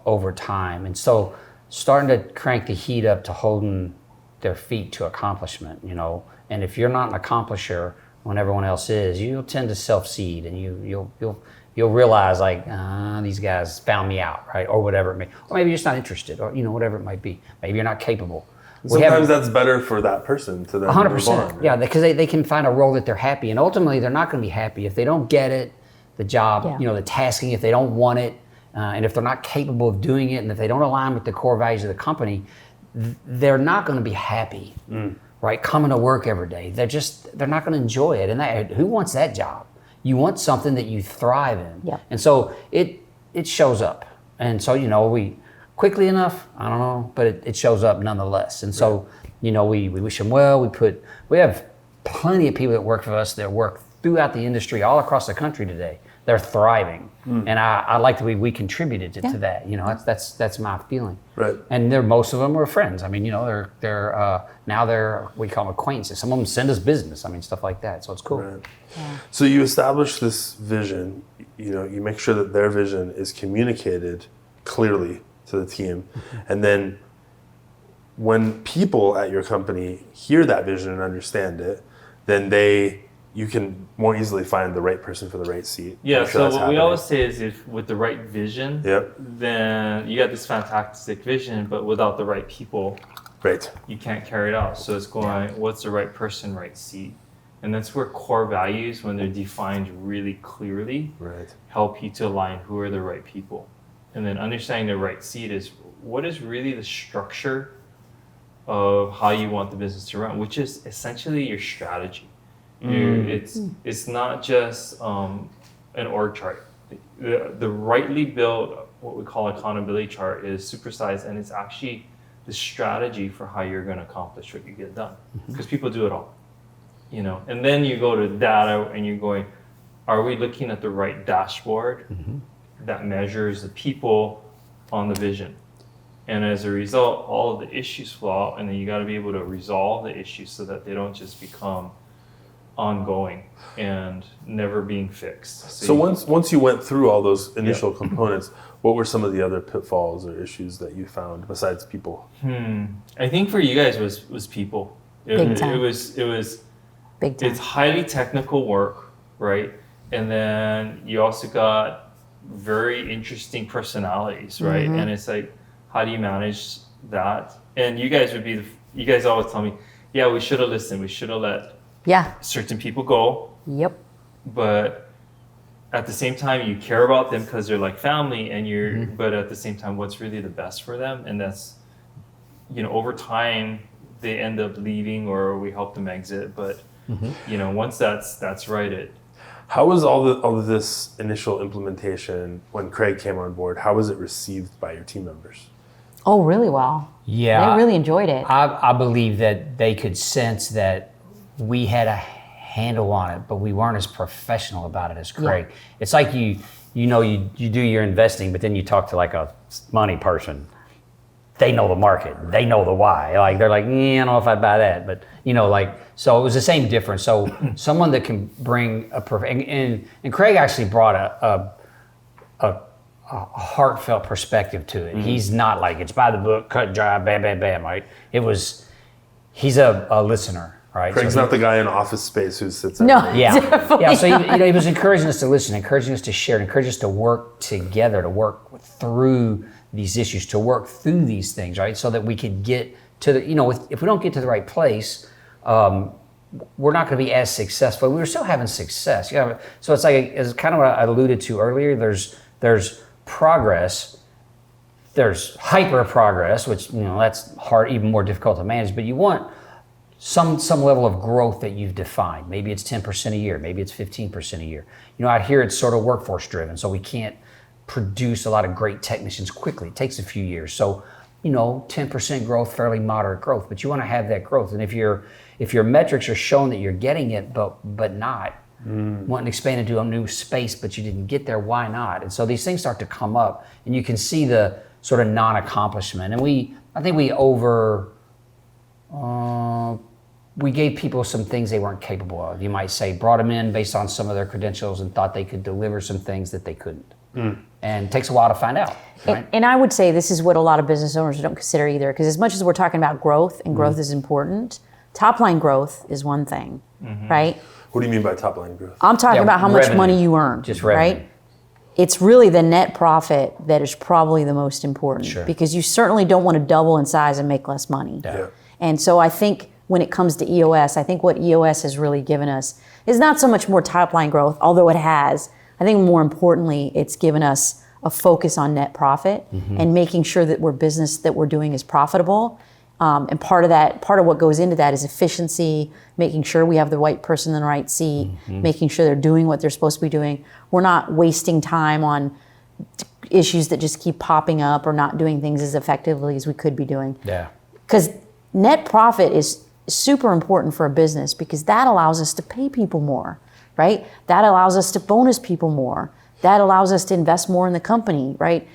over time. And so starting to crank the heat up to holding their feet to accomplishment, and if you're not an accomplisher when everyone else is, you'll tend to self-seed, and you'll realize like, these guys found me out, right? Or whatever it may, or maybe you're just not interested, or whatever it might be. Maybe you're not capable. Sometimes that's better for that person to then 100%. move on, right? Yeah, because they can find a role that they're happy, and ultimately they're not going to be happy if they don't get it, the job, the tasking, if they don't want it, and if they're not capable of doing it, and if they don't align with the core values of the company, they're not going to be happy, right? Coming to work every day. They're not going to enjoy it. And who wants that job? You want something that you thrive in. Yep. And so it shows up. And so, we quickly enough, I don't know, but it shows up nonetheless. And so, we wish them well. We have plenty of people that work for us that work throughout the industry all across the country today they're thriving. And I like the way we contributed to that. That's my feeling. Right. And most of them were friends. I mean, they're now we call them acquaintances. Some of them send us business. I mean, stuff like that. So it's cool. Right. Yeah. So you establish this vision. You make sure that their vision is communicated clearly to the team, and then when people at your company hear that vision and understand it, then you can more easily find the right person for the right seat. Yeah, so what we always say is if with the right vision, Yep. then you got this fantastic vision, but without the right people, Right. you can't carry it out. So it's going, what's the right person, right seat? And that's where core values, when they're defined really clearly, Right. help you to align who are the right people. And then understanding the right seat is what is really the structure of how you want the business to run, which is essentially your strategy. It's not just an org chart. The rightly built, what we call accountability chart, is supersized, and it's actually the strategy for how you're going to accomplish what you get done. Because people do it all, And then you go to data, and you're going, are we looking at the right dashboard that measures the people on the vision? And as a result, all of the issues flow out, and then you got to be able to resolve the issues so that they don't just become ongoing and never being fixed. So once you went through all those initial components, what were some of the other pitfalls or issues that you found besides people? I think for you guys was people. Big time. It was Big time. It's highly technical work, right? And then you also got very interesting personalities, right? And it's like, how do you manage that? And you guys you guys always tell me, yeah, we should have listened. We should have let certain people go. Yep. But at the same time, you care about them because they're like family, and but at the same time, what's really the best for them? And that's, over time, they end up leaving or we help them exit. But, once that's right, How was all of this initial implementation when Craig came on board? How was it received by your team members? Oh, really well. Yeah. They really enjoyed it. I believe that they could sense that we had a handle on it, but we weren't as professional about it as Craig. It's like you do your investing, but then you talk to like a money person. They know the market. They know the why. Like they're like, I don't know if I'd buy that, but so it was the same difference. So someone that can bring and Craig actually brought a heartfelt perspective to it. He's not like it's by the book, cut dry, bam, bam, bam. Right? He's a listener. Right. Craig's not the guy in Office Space who sits there. No. Yeah. So he was encouraging us to listen, encouraging us to share, encouraging us to work together, to work through these issues, to work through these things, right? So that we could get to the, if we don't get to the right place, we're not going to be as successful. We were still having success. So it's like, it's kind of what I alluded to earlier. There's progress. There's hyper progress, which, that's hard, even more difficult to manage, but you want some level of growth that you've defined. Maybe it's 10% a year, maybe it's 15% a year. Out here it's sort of workforce driven, so we can't produce a lot of great technicians quickly. It takes a few years. So, 10% growth, fairly moderate growth, but you want to have that growth. And if your metrics are showing that you're getting it, but not wanting to expand into a new space, but you didn't get there, why not? And so these things start to come up, and you can see the sort of non-accomplishment. And I think we gave people some things they weren't capable of. You might say, brought them in based on some of their credentials and thought they could deliver some things that they couldn't. And it takes a while to find out. Right? And I would say this is what a lot of business owners don't consider either, because as much as we're talking about growth, and growth is important, top line growth is one thing, right? What do you mean by top line growth? I'm talking about how much revenue. money you earn, Just revenue. right? It's really the net profit that is probably the most important, Sure. because you certainly don't want to double in size and make less money. Yeah. And so I think when it comes to EOS, I think what EOS has really given us is not so much more top line growth, although it has. I think more importantly, it's given us a focus on net profit and making sure that business that we're doing is profitable. And part of what goes into that is efficiency, making sure we have the right person in the right seat, making sure they're doing what they're supposed to be doing. We're not wasting time on issues that just keep popping up or not doing things as effectively as we could be doing. Yeah. Because net profit is super important for a business, because that allows us to pay people more, right? That allows us to bonus people more. That allows us to invest more in the company, right?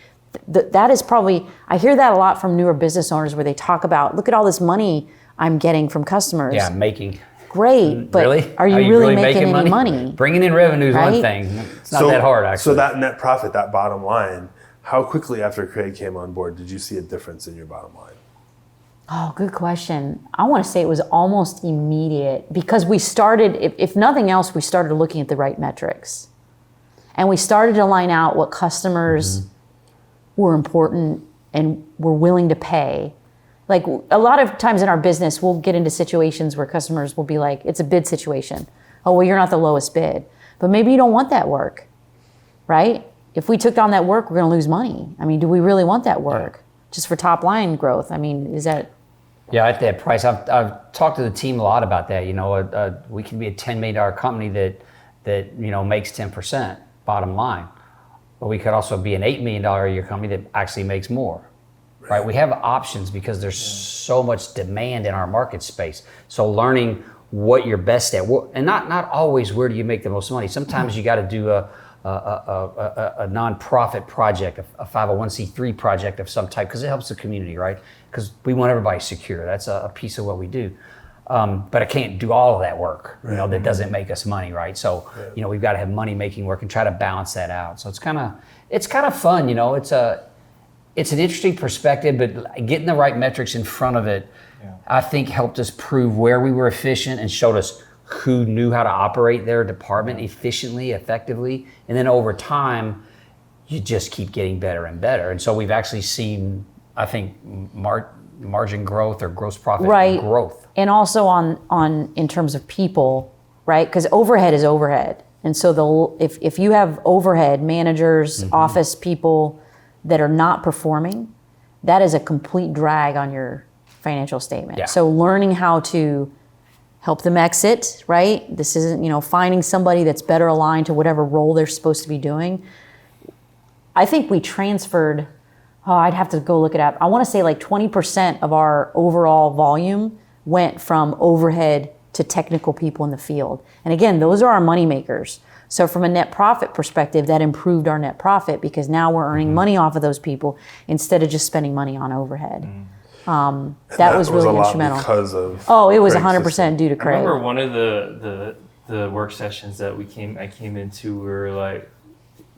That is probably, I hear that a lot from newer business owners where they talk about, look at all this money I'm getting from customers. Yeah, making. Great, but Really? are you really making any money? Bringing in revenue is one Right? thing. It's not that hard, actually. So that net profit, that bottom line, how quickly after Craig came on board did you see a difference in your bottom line? Oh, good question. I want to say it was almost immediate because we started, if nothing else, we started looking at the right metrics. And we started to line out what customers were important and were willing to pay. Like a lot of times in our business, we'll get into situations where customers will be like, it's a bid situation. Oh, well, you're not the lowest bid. But maybe you don't want that work, right? If we took on that work, we're going to lose money. I mean, do we really want that work? Just for top line growth? I mean, is that... Yeah, at that price, I've talked to the team a lot about that. You know, we could be a $10 million company that makes 10% bottom line, but we could also be an $8 million a year company that actually makes more. Right? We have options because there's so much demand in our market space. So learning what you're best at, and not always where do you make the most money. Sometimes you got to do a nonprofit project, a 501c3 project of some type, because it helps the community, right? Because we want everybody secure. That's a piece of what we do. But I can't do all of that work, that doesn't make us money, right? So, we've got to have money making work and try to balance that out. So it's kind of fun, it's an interesting perspective, but getting the right metrics in front of it, I think helped us prove where we were efficient and showed us who knew how to operate their department efficiently, effectively. And then over time, you just keep getting better and better. And so we've actually seen, I think, margin growth or gross profit growth. And also on in terms of people, right? Because overhead is overhead. And so if you have overhead, managers, office people that are not performing, that is a complete drag on your financial statement. Yeah. So learning how to help them exit, right? This isn't, finding somebody that's better aligned to whatever role they're supposed to be doing. I think we transferred, I'd have to go look it up. I want to say like 20% of our overall volume went from overhead to technical people in the field. And again, those are our money makers. So from a net profit perspective, that improved our net profit because now we're earning money off of those people instead of just spending money on overhead. That was really instrumental. Because of it was Craig's 100% system. due to I Craig. remember one of the work sessions that I came into were like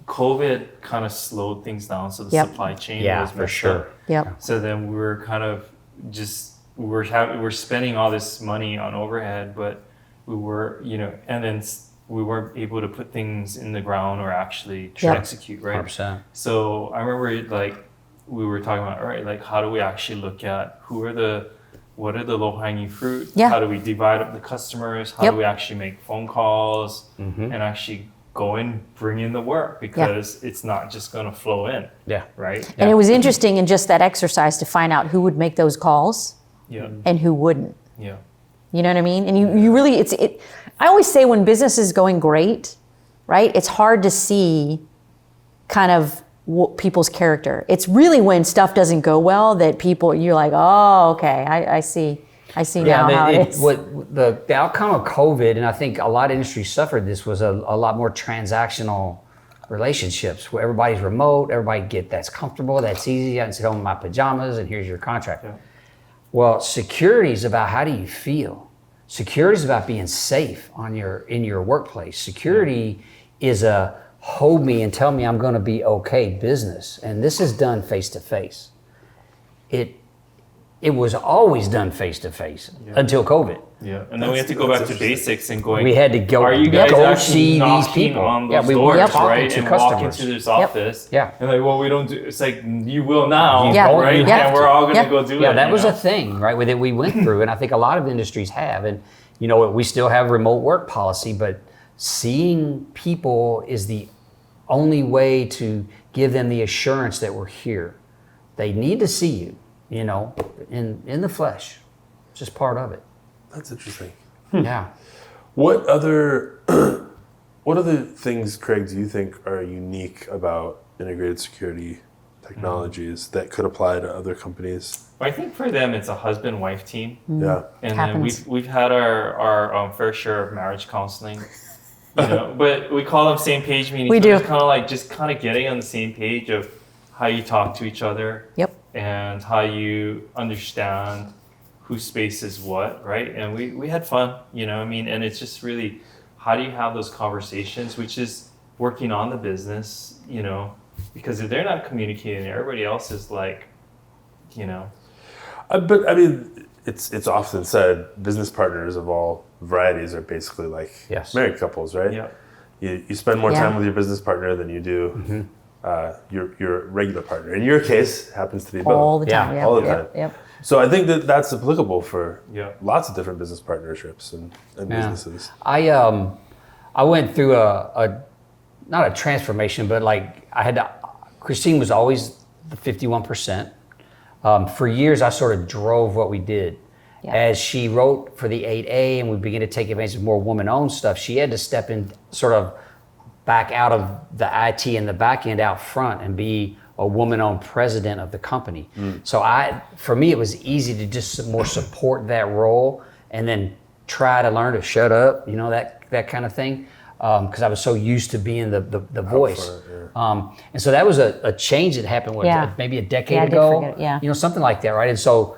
COVID kind of slowed things down, so the supply chain was for messed sure. up. Yep. So then we were kind of just we're spending all this money on overhead, but we were and then we weren't able to put things in the ground or actually execute, right? 100%. So I remember we were talking about, all right, like how do we actually look at what are the low-hanging fruit? Yeah. How do we divide up the customers? How do we actually make phone calls and actually go and bring in the work because it's not just going to flow in. Yeah. Right? And it was interesting in just that exercise to find out who would make those calls Yeah. and who wouldn't. Yeah. You know what I mean? And you really, I always say when business is going great, right, it's hard to see kind of people's character. It's really when stuff doesn't go well that you're like, oh, okay, I see now how it is. What the outcome of COVID, and I think a lot of industries suffered this, was a lot more transactional relationships where everybody's remote, that's comfortable, that's easy. I can sit home in my pajamas and here's your contract. Yeah. Well, security is about how do you feel? Security is about being safe in your workplace. Security is a hold me and tell me I'm going to be okay business. And this is done face to face. It was always done face to face until COVID. Yeah, and then we had to go back to basics and going. We had to go. Are you guys go actually see these knocking people? on Yeah, those we doors, weren't talking right? to And walk customers. into this office. Yeah. And like, well, we don't do. It's like you will now, Yeah. right? You have And we're to. all going to Yeah. go do it. Yeah, that was a thing, right? That we went through, and I think a lot of industries have. And we still have remote work policy, but seeing people is the only way to give them the assurance that we're here. They need to see you, in the flesh. It's just part of it. That's interesting. Yeah. What other things, Craig, do you think are unique about integrated security technologies that could apply to other companies? I think for them, it's a husband-wife team. Yeah. And then Happens. we've had our fair share of marriage counseling. But we call them same page meetings. We do. It's kind of getting on the same page of how you talk to each other. Yep. And how you understand whose space is what, right? And we had fun, and it's just really, how do you have those conversations, which is working on the business, because if they're not communicating, everybody else is like, But I mean, it's often said business partners of all varieties are basically like married couples, right? Yeah. You spend more time with your business partner than you do your regular partner. In your case, happens to be both. All the time. All the time. Yep. So I think that's applicable for lots of different business partnerships and businesses. I went through a not a transformation, but like Christine was always the 51%. For years, I sort of drove what we did. Yeah. As she wrote for the 8A and we began to take advantage of more woman-owned stuff, she had to step in sort of back out of the IT and the back end out front and be a woman-owned president of the company. So for me, it was easy to just more support that role and then try to learn to shut up, that kind of thing. Because I was so used to being the voice. And so that was a change that happened maybe a decade ago. Something like that, right? And so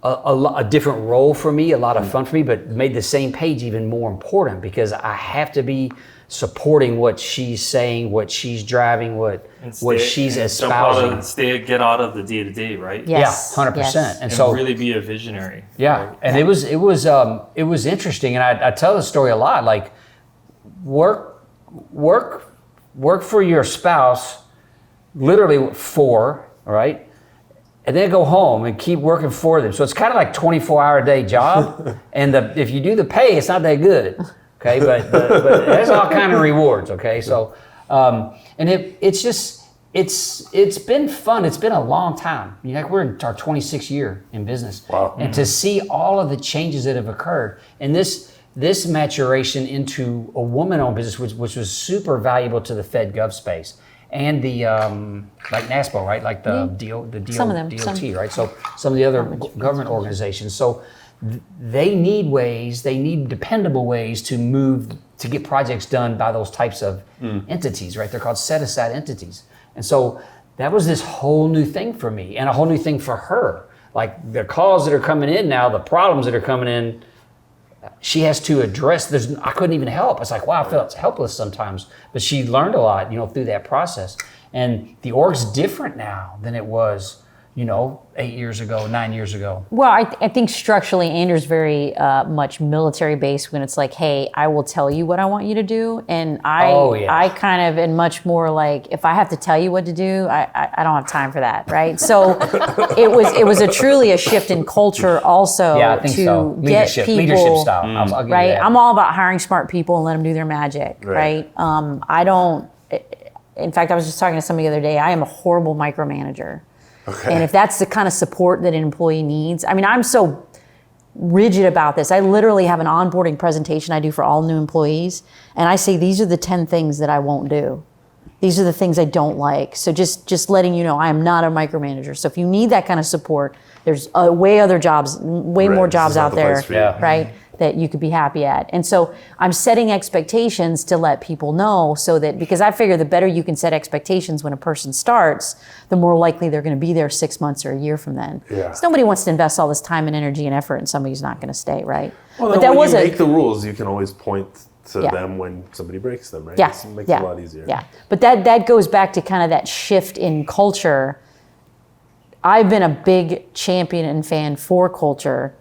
a different role for me, a lot of fun for me, but made the same page even more important because I have to be supporting what she's saying, what she's driving, what she's espousing. Get out of the day-to-day, right? Yes. Yeah, 100%. Yes. And so really be a visionary. Yeah, right? And it was interesting, and I tell the story a lot. Like, work for your spouse, literally right? And then go home and keep working for them. So it's kind of like 24-hour-a-day job, and if you do the pay, it's not that good. Okay, but there's all kind of rewards. Okay, so and it's been fun. It's been a long time. We're in our 26th year in business. Wow. And to see all of the changes that have occurred, and this maturation into a woman-owned business, which was super valuable to the Fed Gov space, and the like NASPO, right? Like the DOT, right? So some of the other government organizations. So they need dependable ways to get projects done by those types of entities, right? They're called set-aside entities. And so that was this whole new thing for me and a whole new thing for her. Like the calls that are coming in now, the problems that are coming in, she has to address. I couldn't even help. It's like, wow, I felt helpless sometimes. But she learned a lot, through that process. And the org's different now than it was, 8 years ago, 9 years ago. Well, I think structurally, Andrew's very much military based when it's like, hey, I will tell you what I want you to do. And I kind of am much more like, if I have to tell you what to do, I don't have time for that, right? So it was truly a shift in culture also get people, leadership style. I'll right? I'm all about hiring smart people and let them do their magic, right? I don't, in fact, I was just talking to somebody the other day, I am a horrible micromanager. Okay. And if that's the kind of support that an employee needs, I'm so rigid about this. I literally have an onboarding presentation I do for all new employees. And I say, these are the 10 things that I won't do. These are the things I don't like. So just letting you know, I am not a micromanager. So if you need that kind of support, there's way more jobs out there, right? That you could be happy at. And so I'm setting expectations to let people know because I figure the better you can set expectations when a person starts, the more likely they're going to be there 6 months or a year from then. Yeah. So nobody wants to invest all this time and energy and effort in somebody who's not going to stay, right? Well, but when you make the rules, you can always point to them when somebody breaks them, right? Yeah. It makes it a lot easier. Yeah. But that goes back to kind of that shift in culture. I've been a big champion and fan for culture.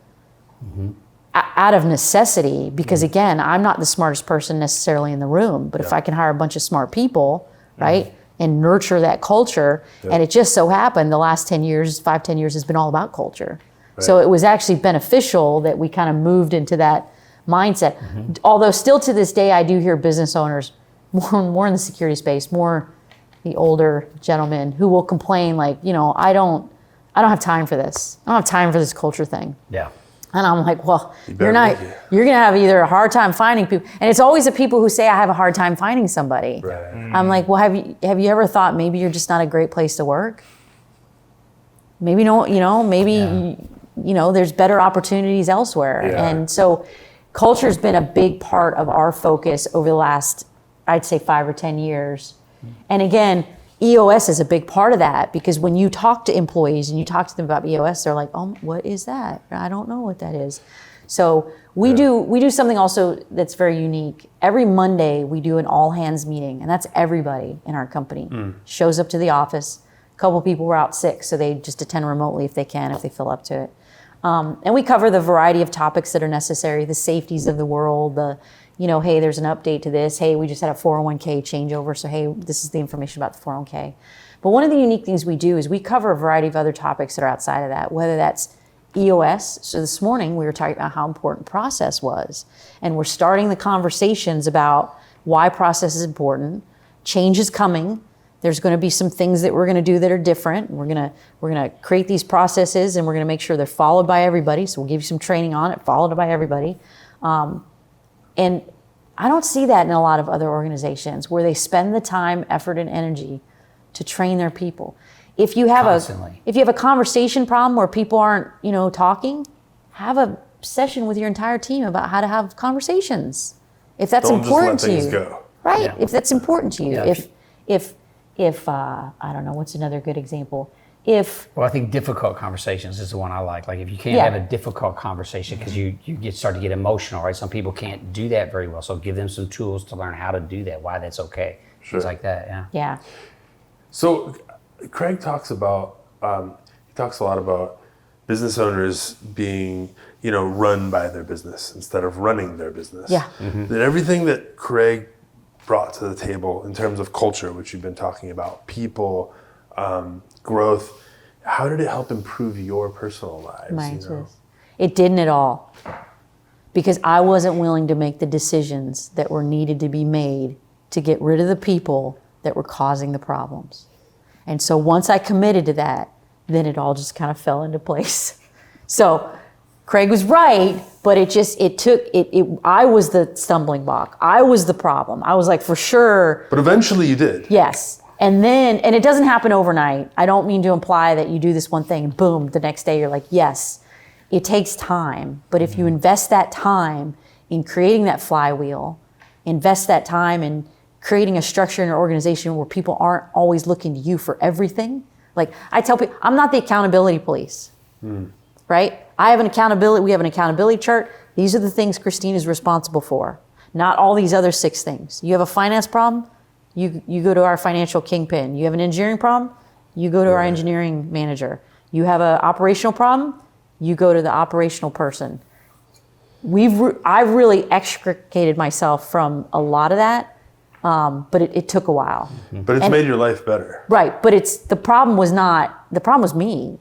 Mm-hmm. Out of necessity, because again, I'm not the smartest person necessarily in the room, but if I can hire a bunch of smart people, right, and nurture that culture, and it just so happened the last 10 years has been all about culture. Right. So it was actually beneficial that we kind of moved into that mindset. Mm-hmm. Although still to this day, I do hear business owners, more in the security space, more the older gentlemen who will complain like, I don't have time for this. I don't have time for this culture thing. Yeah. And I'm like, well, you're going to have either a hard time finding people. And it's always the people who say I have a hard time finding somebody. Right. I'm like, well, have you ever thought maybe you're just not a great place to work? Maybe there's better opportunities elsewhere. Yeah. And so culture's been a big part of our focus over the last, I'd say 5 or 10 years. And again, EOS is a big part of that, because when you talk to employees and you talk to them about EOS, they're like, oh, what is that? I don't know what that is. So we do something also that's very unique. Every Monday we do an all hands meeting, and that's everybody in our company shows up to the office. A couple people were out sick, so they just attend remotely if they can, if they feel up to it. And we cover the variety of topics that are necessary, the safeties of the world, hey, there's an update to this. Hey, we just had a 401k changeover, so hey, this is the information about the 401k. But one of the unique things we do is we cover a variety of other topics that are outside of that, whether that's EOS. So this morning we were talking about how important process was, and we're starting the conversations about why process is important. Change is coming. There's going to be some things that we're going to do that are different. We're going to create these processes, and we're going to make sure they're followed by everybody. So we'll give you some training on it, followed by everybody. And I don't see that in a lot of other organizations where they spend the time, effort, and energy to train their people. If you have a conversation problem where people aren't, talking, have a session with your entire team about how to have conversations. If that's important to you, go. right? Yeah. If that's important to you, Yeah. if I don't know, what's another good example? Well, I think difficult conversations is the one I like. Like if you can't have a difficult conversation because you start to get emotional, right? Some people can't do that very well. So give them some tools to learn how to do that, why that's okay. Things like that, yeah. Yeah. So Craig talks about, he talks a lot about business owners being, run by their business instead of running their business. Yeah. That everything that Craig brought to the table in terms of culture, which you've been talking about, people, growth, how did it help improve your personal lives? Mine too. It didn't at all, because I wasn't willing to make the decisions that were needed to be made to get rid of the people that were causing the problems. And so once I committed to that, then it all just kind of fell into place. So Craig was right, but I was the stumbling block. I was the problem. I was like, for sure. But eventually you did. Yes. And it doesn't happen overnight. I don't mean to imply that you do this one thing and boom, the next day you're like, yes. It takes time. But if you invest that time in creating that flywheel, invest that time in creating a structure in your organization where people aren't always looking to you for everything. Like I tell people, I'm not the accountability police, right? We have an accountability chart. These are the things Christine is responsible for, not all these other 6 things. You have a finance problem, you go to our financial kingpin. You have an engineering problem, you go to our engineering manager. You have an operational problem, you go to the operational person. I've really extricated myself from a lot of that, but it took a while. But it's made your life better. Right, but the problem was me.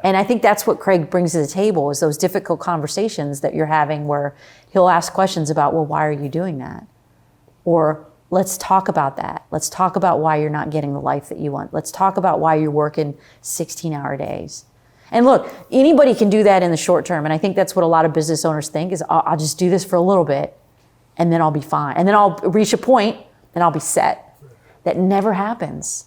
And I think that's what Craig brings to the table, is those difficult conversations that you're having where he'll ask questions about, well, why are you doing that? Or let's talk about that. Let's talk about why you're not getting the life that you want. Let's talk about why you're working 16-hour days. And look, anybody can do that in the short term. And I think that's what a lot of business owners think is, I'll just do this for a little bit and then I'll be fine. And then I'll reach a point and I'll be set. That never happens.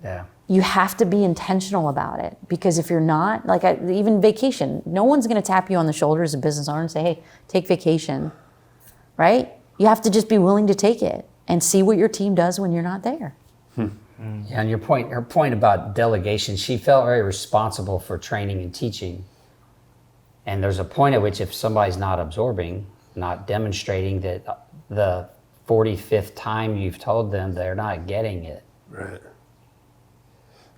Yeah. You have to be intentional about it, because if you're not, even vacation, no one's going to tap you on the shoulder as a business owner and say, hey, take vacation, right? You have to just be willing to take it and see what your team does when you're not there. Yeah, and her point about delegation, she felt very responsible for training and teaching. And there's a point at which if somebody's not absorbing, not demonstrating that the 45th time you've told them they're not getting it, Right.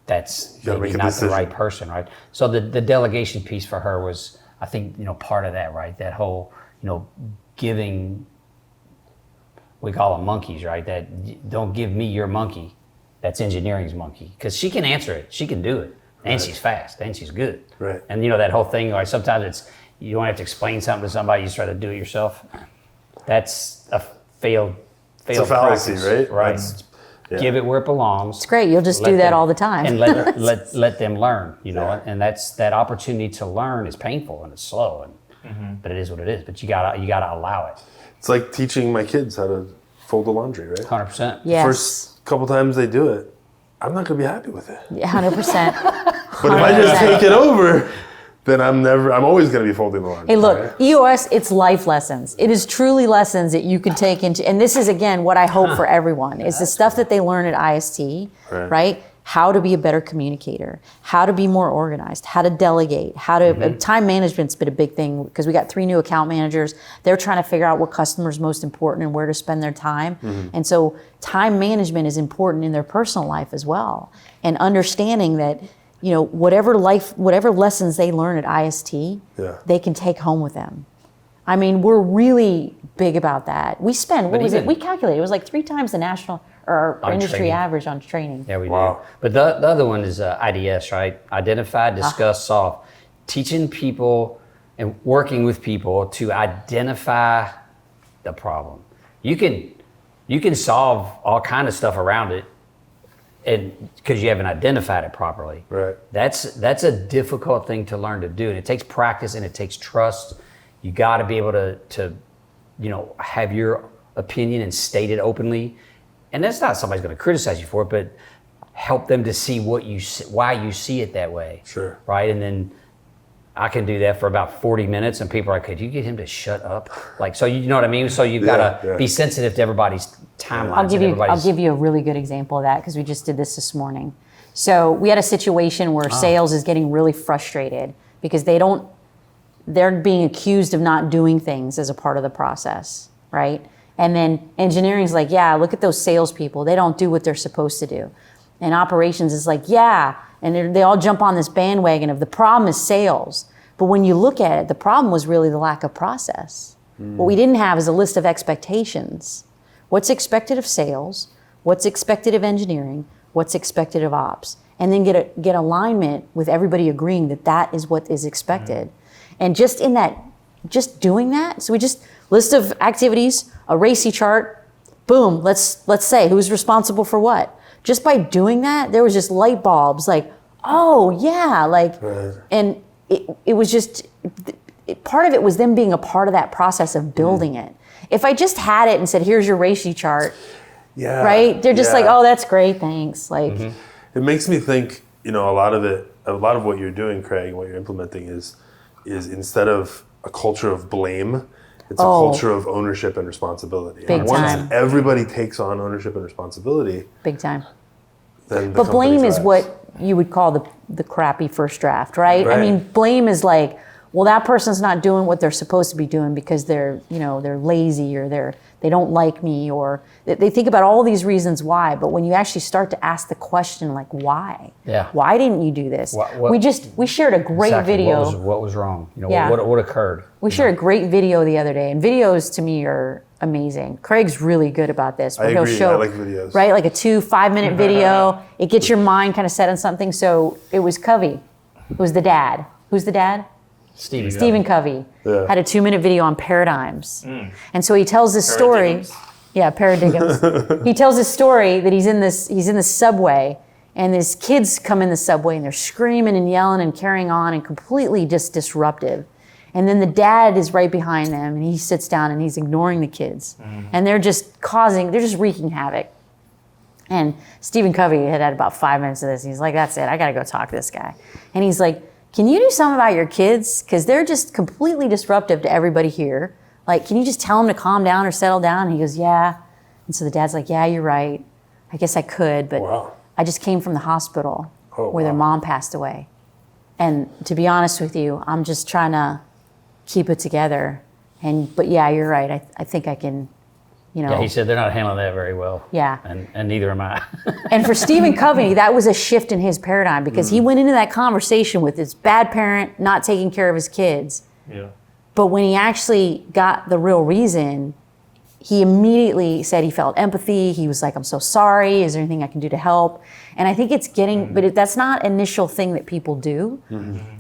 that's maybe not the right person, right? So the delegation piece for her was, I think, part of that, right? That whole, giving, we call them monkeys, right? That don't give me your monkey. That's engineering's monkey. Because she can answer it. She can do it. And she's fast. And she's good. Right. And that whole thing, like sometimes you don't have to explain something to somebody, you just try to do it yourself. That's a failed It's a fallacy, practice, right? Right. Give it where it belongs. It's great. You'll just do that all the time. And let them learn, and that's that opportunity to learn is painful and it's slow, but it is what it is. But you gotta allow it. It's like teaching my kids how to fold the laundry, right? 100%. Yes. First couple times they do it, I'm not gonna be happy with it. Yeah, 100%. But if I just take it over, then I'm always going to be folding the laundry. Hey, look, right? EOS, it's life lessons. It is truly lessons that you can take into, and this is, again, what I hope for everyone, is the stuff that they learn at IST, right? How to be a better communicator, how to be more organized, how to delegate, how to, time management's been a big thing, because we got 3 new account managers. They're trying to figure out what customer's most important and where to spend their time. And so time management is important in their personal life as well. And understanding that, you know, whatever lessons they learn at IST, they can take home with them. I mean, we're really big about that. We spend, what was it? We calculated, it was like 3 times the national or industry training. average on training. Yeah, we do. But the other one is IDS, right? Identify, discuss, solve. Teaching people and working with people to identify the problem. You can solve all kind of stuff around it, and because you haven't identified it properly. Right. That's a difficult thing to learn to do, and it takes practice and it takes trust. You got to be able to you know, have your opinion and state it openly. And that's not somebody's going to criticize you for it, but help them to see why you see it that way. Sure. Right. And then I can do that for about 40 minutes, and people are like, could you get him to shut up? Like, so you know what I mean? So you've got to be sensitive to everybody's timelines. I'll give you a really good example of that, because we just did this morning. So we had a situation where sales is getting really frustrated because they're being accused of not doing things as a part of the process, right? And then engineering's like, yeah, look at those salespeople. They don't do what they're supposed to do. And operations is like, yeah. And they all jump on this bandwagon of the problem is sales. But when you look at it, the problem was really the lack of process. What we didn't have is a list of expectations. What's expected of sales? What's expected of engineering? What's expected of ops? And then get alignment with everybody agreeing that that is what is expected. And just doing that, so we just list of activities, a RACI chart, boom, let's say who's responsible for what. Just by doing that, there was just light bulbs like, oh yeah, like, and it was just, part of it was them being a part of that process of building it. If I just had it and said, here's your RACI chart, right? They're just like, oh, that's great, thanks. Like, it makes me think, you know, a lot of what you're doing, Craig, what you're implementing is instead of a culture of blame, it's a culture of ownership and responsibility. Big and once everybody takes on ownership and responsibility, big time. Then but blame is what you would call the crappy first draft, right? I mean, blame is like, well, that person's not doing what they're supposed to be doing because they're lazy, or they don't like me, or they think about all these reasons why. But when you actually start to ask the question, like, why? Yeah. Why didn't you do this? We shared a great video. What was wrong? You know, what occurred? We shared a great video the other day, and videos to me are amazing. Craig's really good about this. I agree. I like videos. Right, like a 5-minute video. It gets your mind kind of set on something. So it was Covey. It was the dad. Who's the dad? Stephen Covey had a 2-minute video on paradigms. And so he tells this story. Yeah, paradigms. He tells this story that he's in this subway, and these kids come in the subway and they're screaming and yelling and carrying on and completely just disruptive. And then the dad is right behind them, and he sits down and he's ignoring the kids. And they're just wreaking havoc. And Stephen Covey had about 5 minutes of this. And he's like, that's it, I gotta go talk to this guy. And he's like, can you do something about your kids? Because they're just completely disruptive to everybody here. Like, can you just tell them to calm down or settle down? And he goes, yeah. And so the dad's like, yeah, you're right. I guess I could, but I just came from the hospital where their mom passed away. And to be honest with you, I'm just trying to keep it together. But yeah, you're right. I think I can, Yeah, he said they're not handling that very well. Yeah. And neither am I. And for Stephen Covey, that was a shift in his paradigm, because he went into that conversation with his bad parent not taking care of his kids. Yeah. But when he actually got the real reason, he immediately said he felt empathy. He was like, I'm so sorry. Is there anything I can do to help? And I think it's getting, but that's not an initial thing that people do.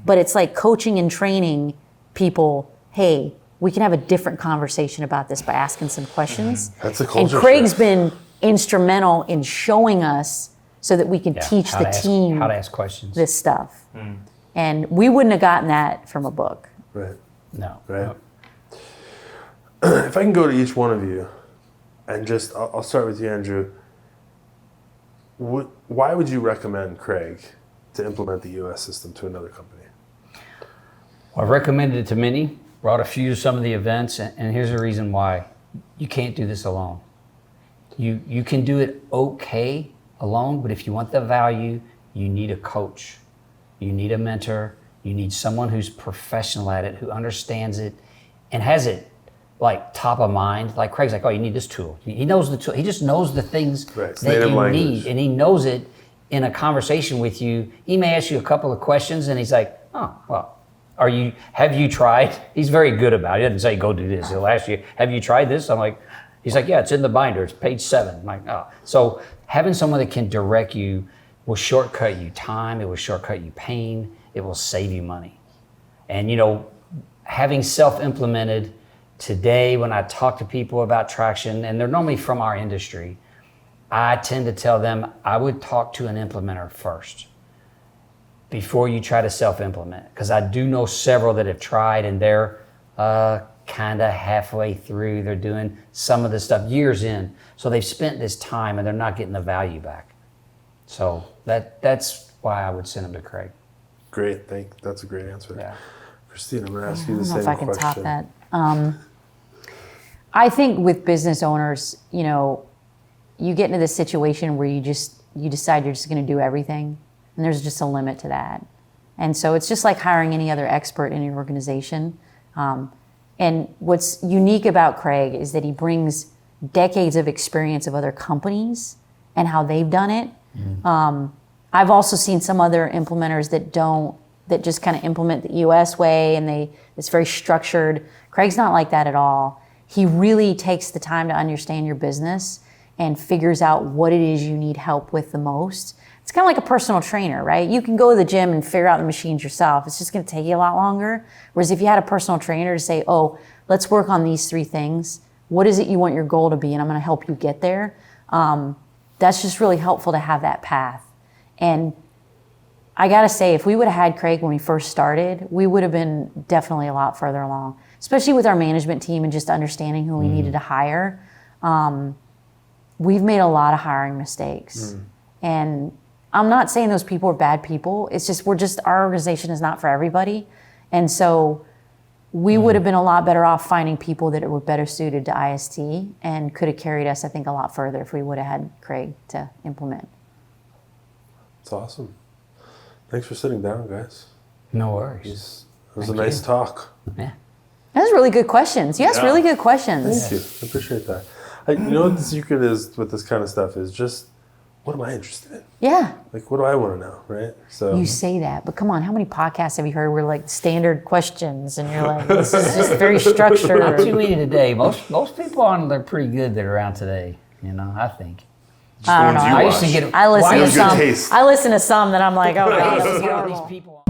But it's like coaching and training people, hey, we can have a different conversation about this by asking some questions. That's a culture And Craig's shift. been instrumental in showing us so that we can teach the team how to ask questions. this stuff. And we wouldn't have gotten that from a book. Right. No. Right. If I can go to each one of you, and I'll start with you, Andrew. Why would you recommend Craig to implement the US system to another company? I've recommended it to many, brought a few to some of the events, and here's the reason why. You can't do this alone. You can do it okay alone, but if you want the value, you need a coach. You need a mentor. You need someone who's professional at it, who understands it and has it like top of mind. Like Craig's like, oh, you need this tool. He knows the tool. He just knows the things that you need, and he knows it in a conversation with you. He may ask you a couple of questions, and he's like, oh, well, have you tried? He's very good about it. He doesn't say, go do this. He'll ask you, have you tried this? I'm like, he's like, yeah, it's in the binder. It's page 7. I'm like, oh. So having someone that can direct you will shortcut you time. It will shortcut you pain. It will save you money. And, having self-implemented today, when I talk to people about traction, and they're normally from our industry, I tend to tell them I would talk to an implementer first before you try to self-implement. Because I do know several that have tried and they're kind of halfway through. They're doing some of this stuff years in. So they've spent this time and they're not getting the value back. So that's why I would send them to Craig. Great, that's a great answer. Yeah. Christine, I'm going to ask you the same I don't know if I question. can top that. I think with business owners, you get into this situation where you decide you're just going to do everything, and there's just a limit to that. And so it's just like hiring any other expert in your organization. And what's unique about Craig is that he brings decades of experience of other companies and how they've done it. I've also seen some other implementers that just kind of implement the US way, and it's very structured. Craig's not like that at all. He really takes the time to understand your business and figures out what it is you need help with the most. It's kind of like a personal trainer, right? You can go to the gym and figure out the machines yourself. It's just going to take you a lot longer. Whereas if you had a personal trainer to say, oh, let's work on these 3 things. What is it you want your goal to be? And I'm going to help you get there. That's just really helpful to have that path. And I got to say, if we would have had Craig when we first started, we would have been definitely a lot further along, especially with our management team and just understanding who we needed to hire. We've made a lot of hiring mistakes. And I'm not saying those people are bad people. It's just, our organization is not for everybody. And so we would have been a lot better off finding people that were better suited to IST and could have carried us, I think, a lot further if we would have had Craig to implement. That's awesome. Thanks for sitting down, guys. No worries. It was a nice talk. Yeah. That was really good questions. You asked really good questions. Thank you. I appreciate that. You know what the secret is with this kind of stuff is just, what am I interested in? Yeah. Like, what do I want to know, right? So You say that, but come on, how many podcasts have you heard where like standard questions and you're like, this is just very structured? Not too many today. Most people on they're pretty good that are around today. I think. I don't know. I used to get. I listen to Good some. taste. I listen to some that I'm like, oh, wow, this is These horrible. people.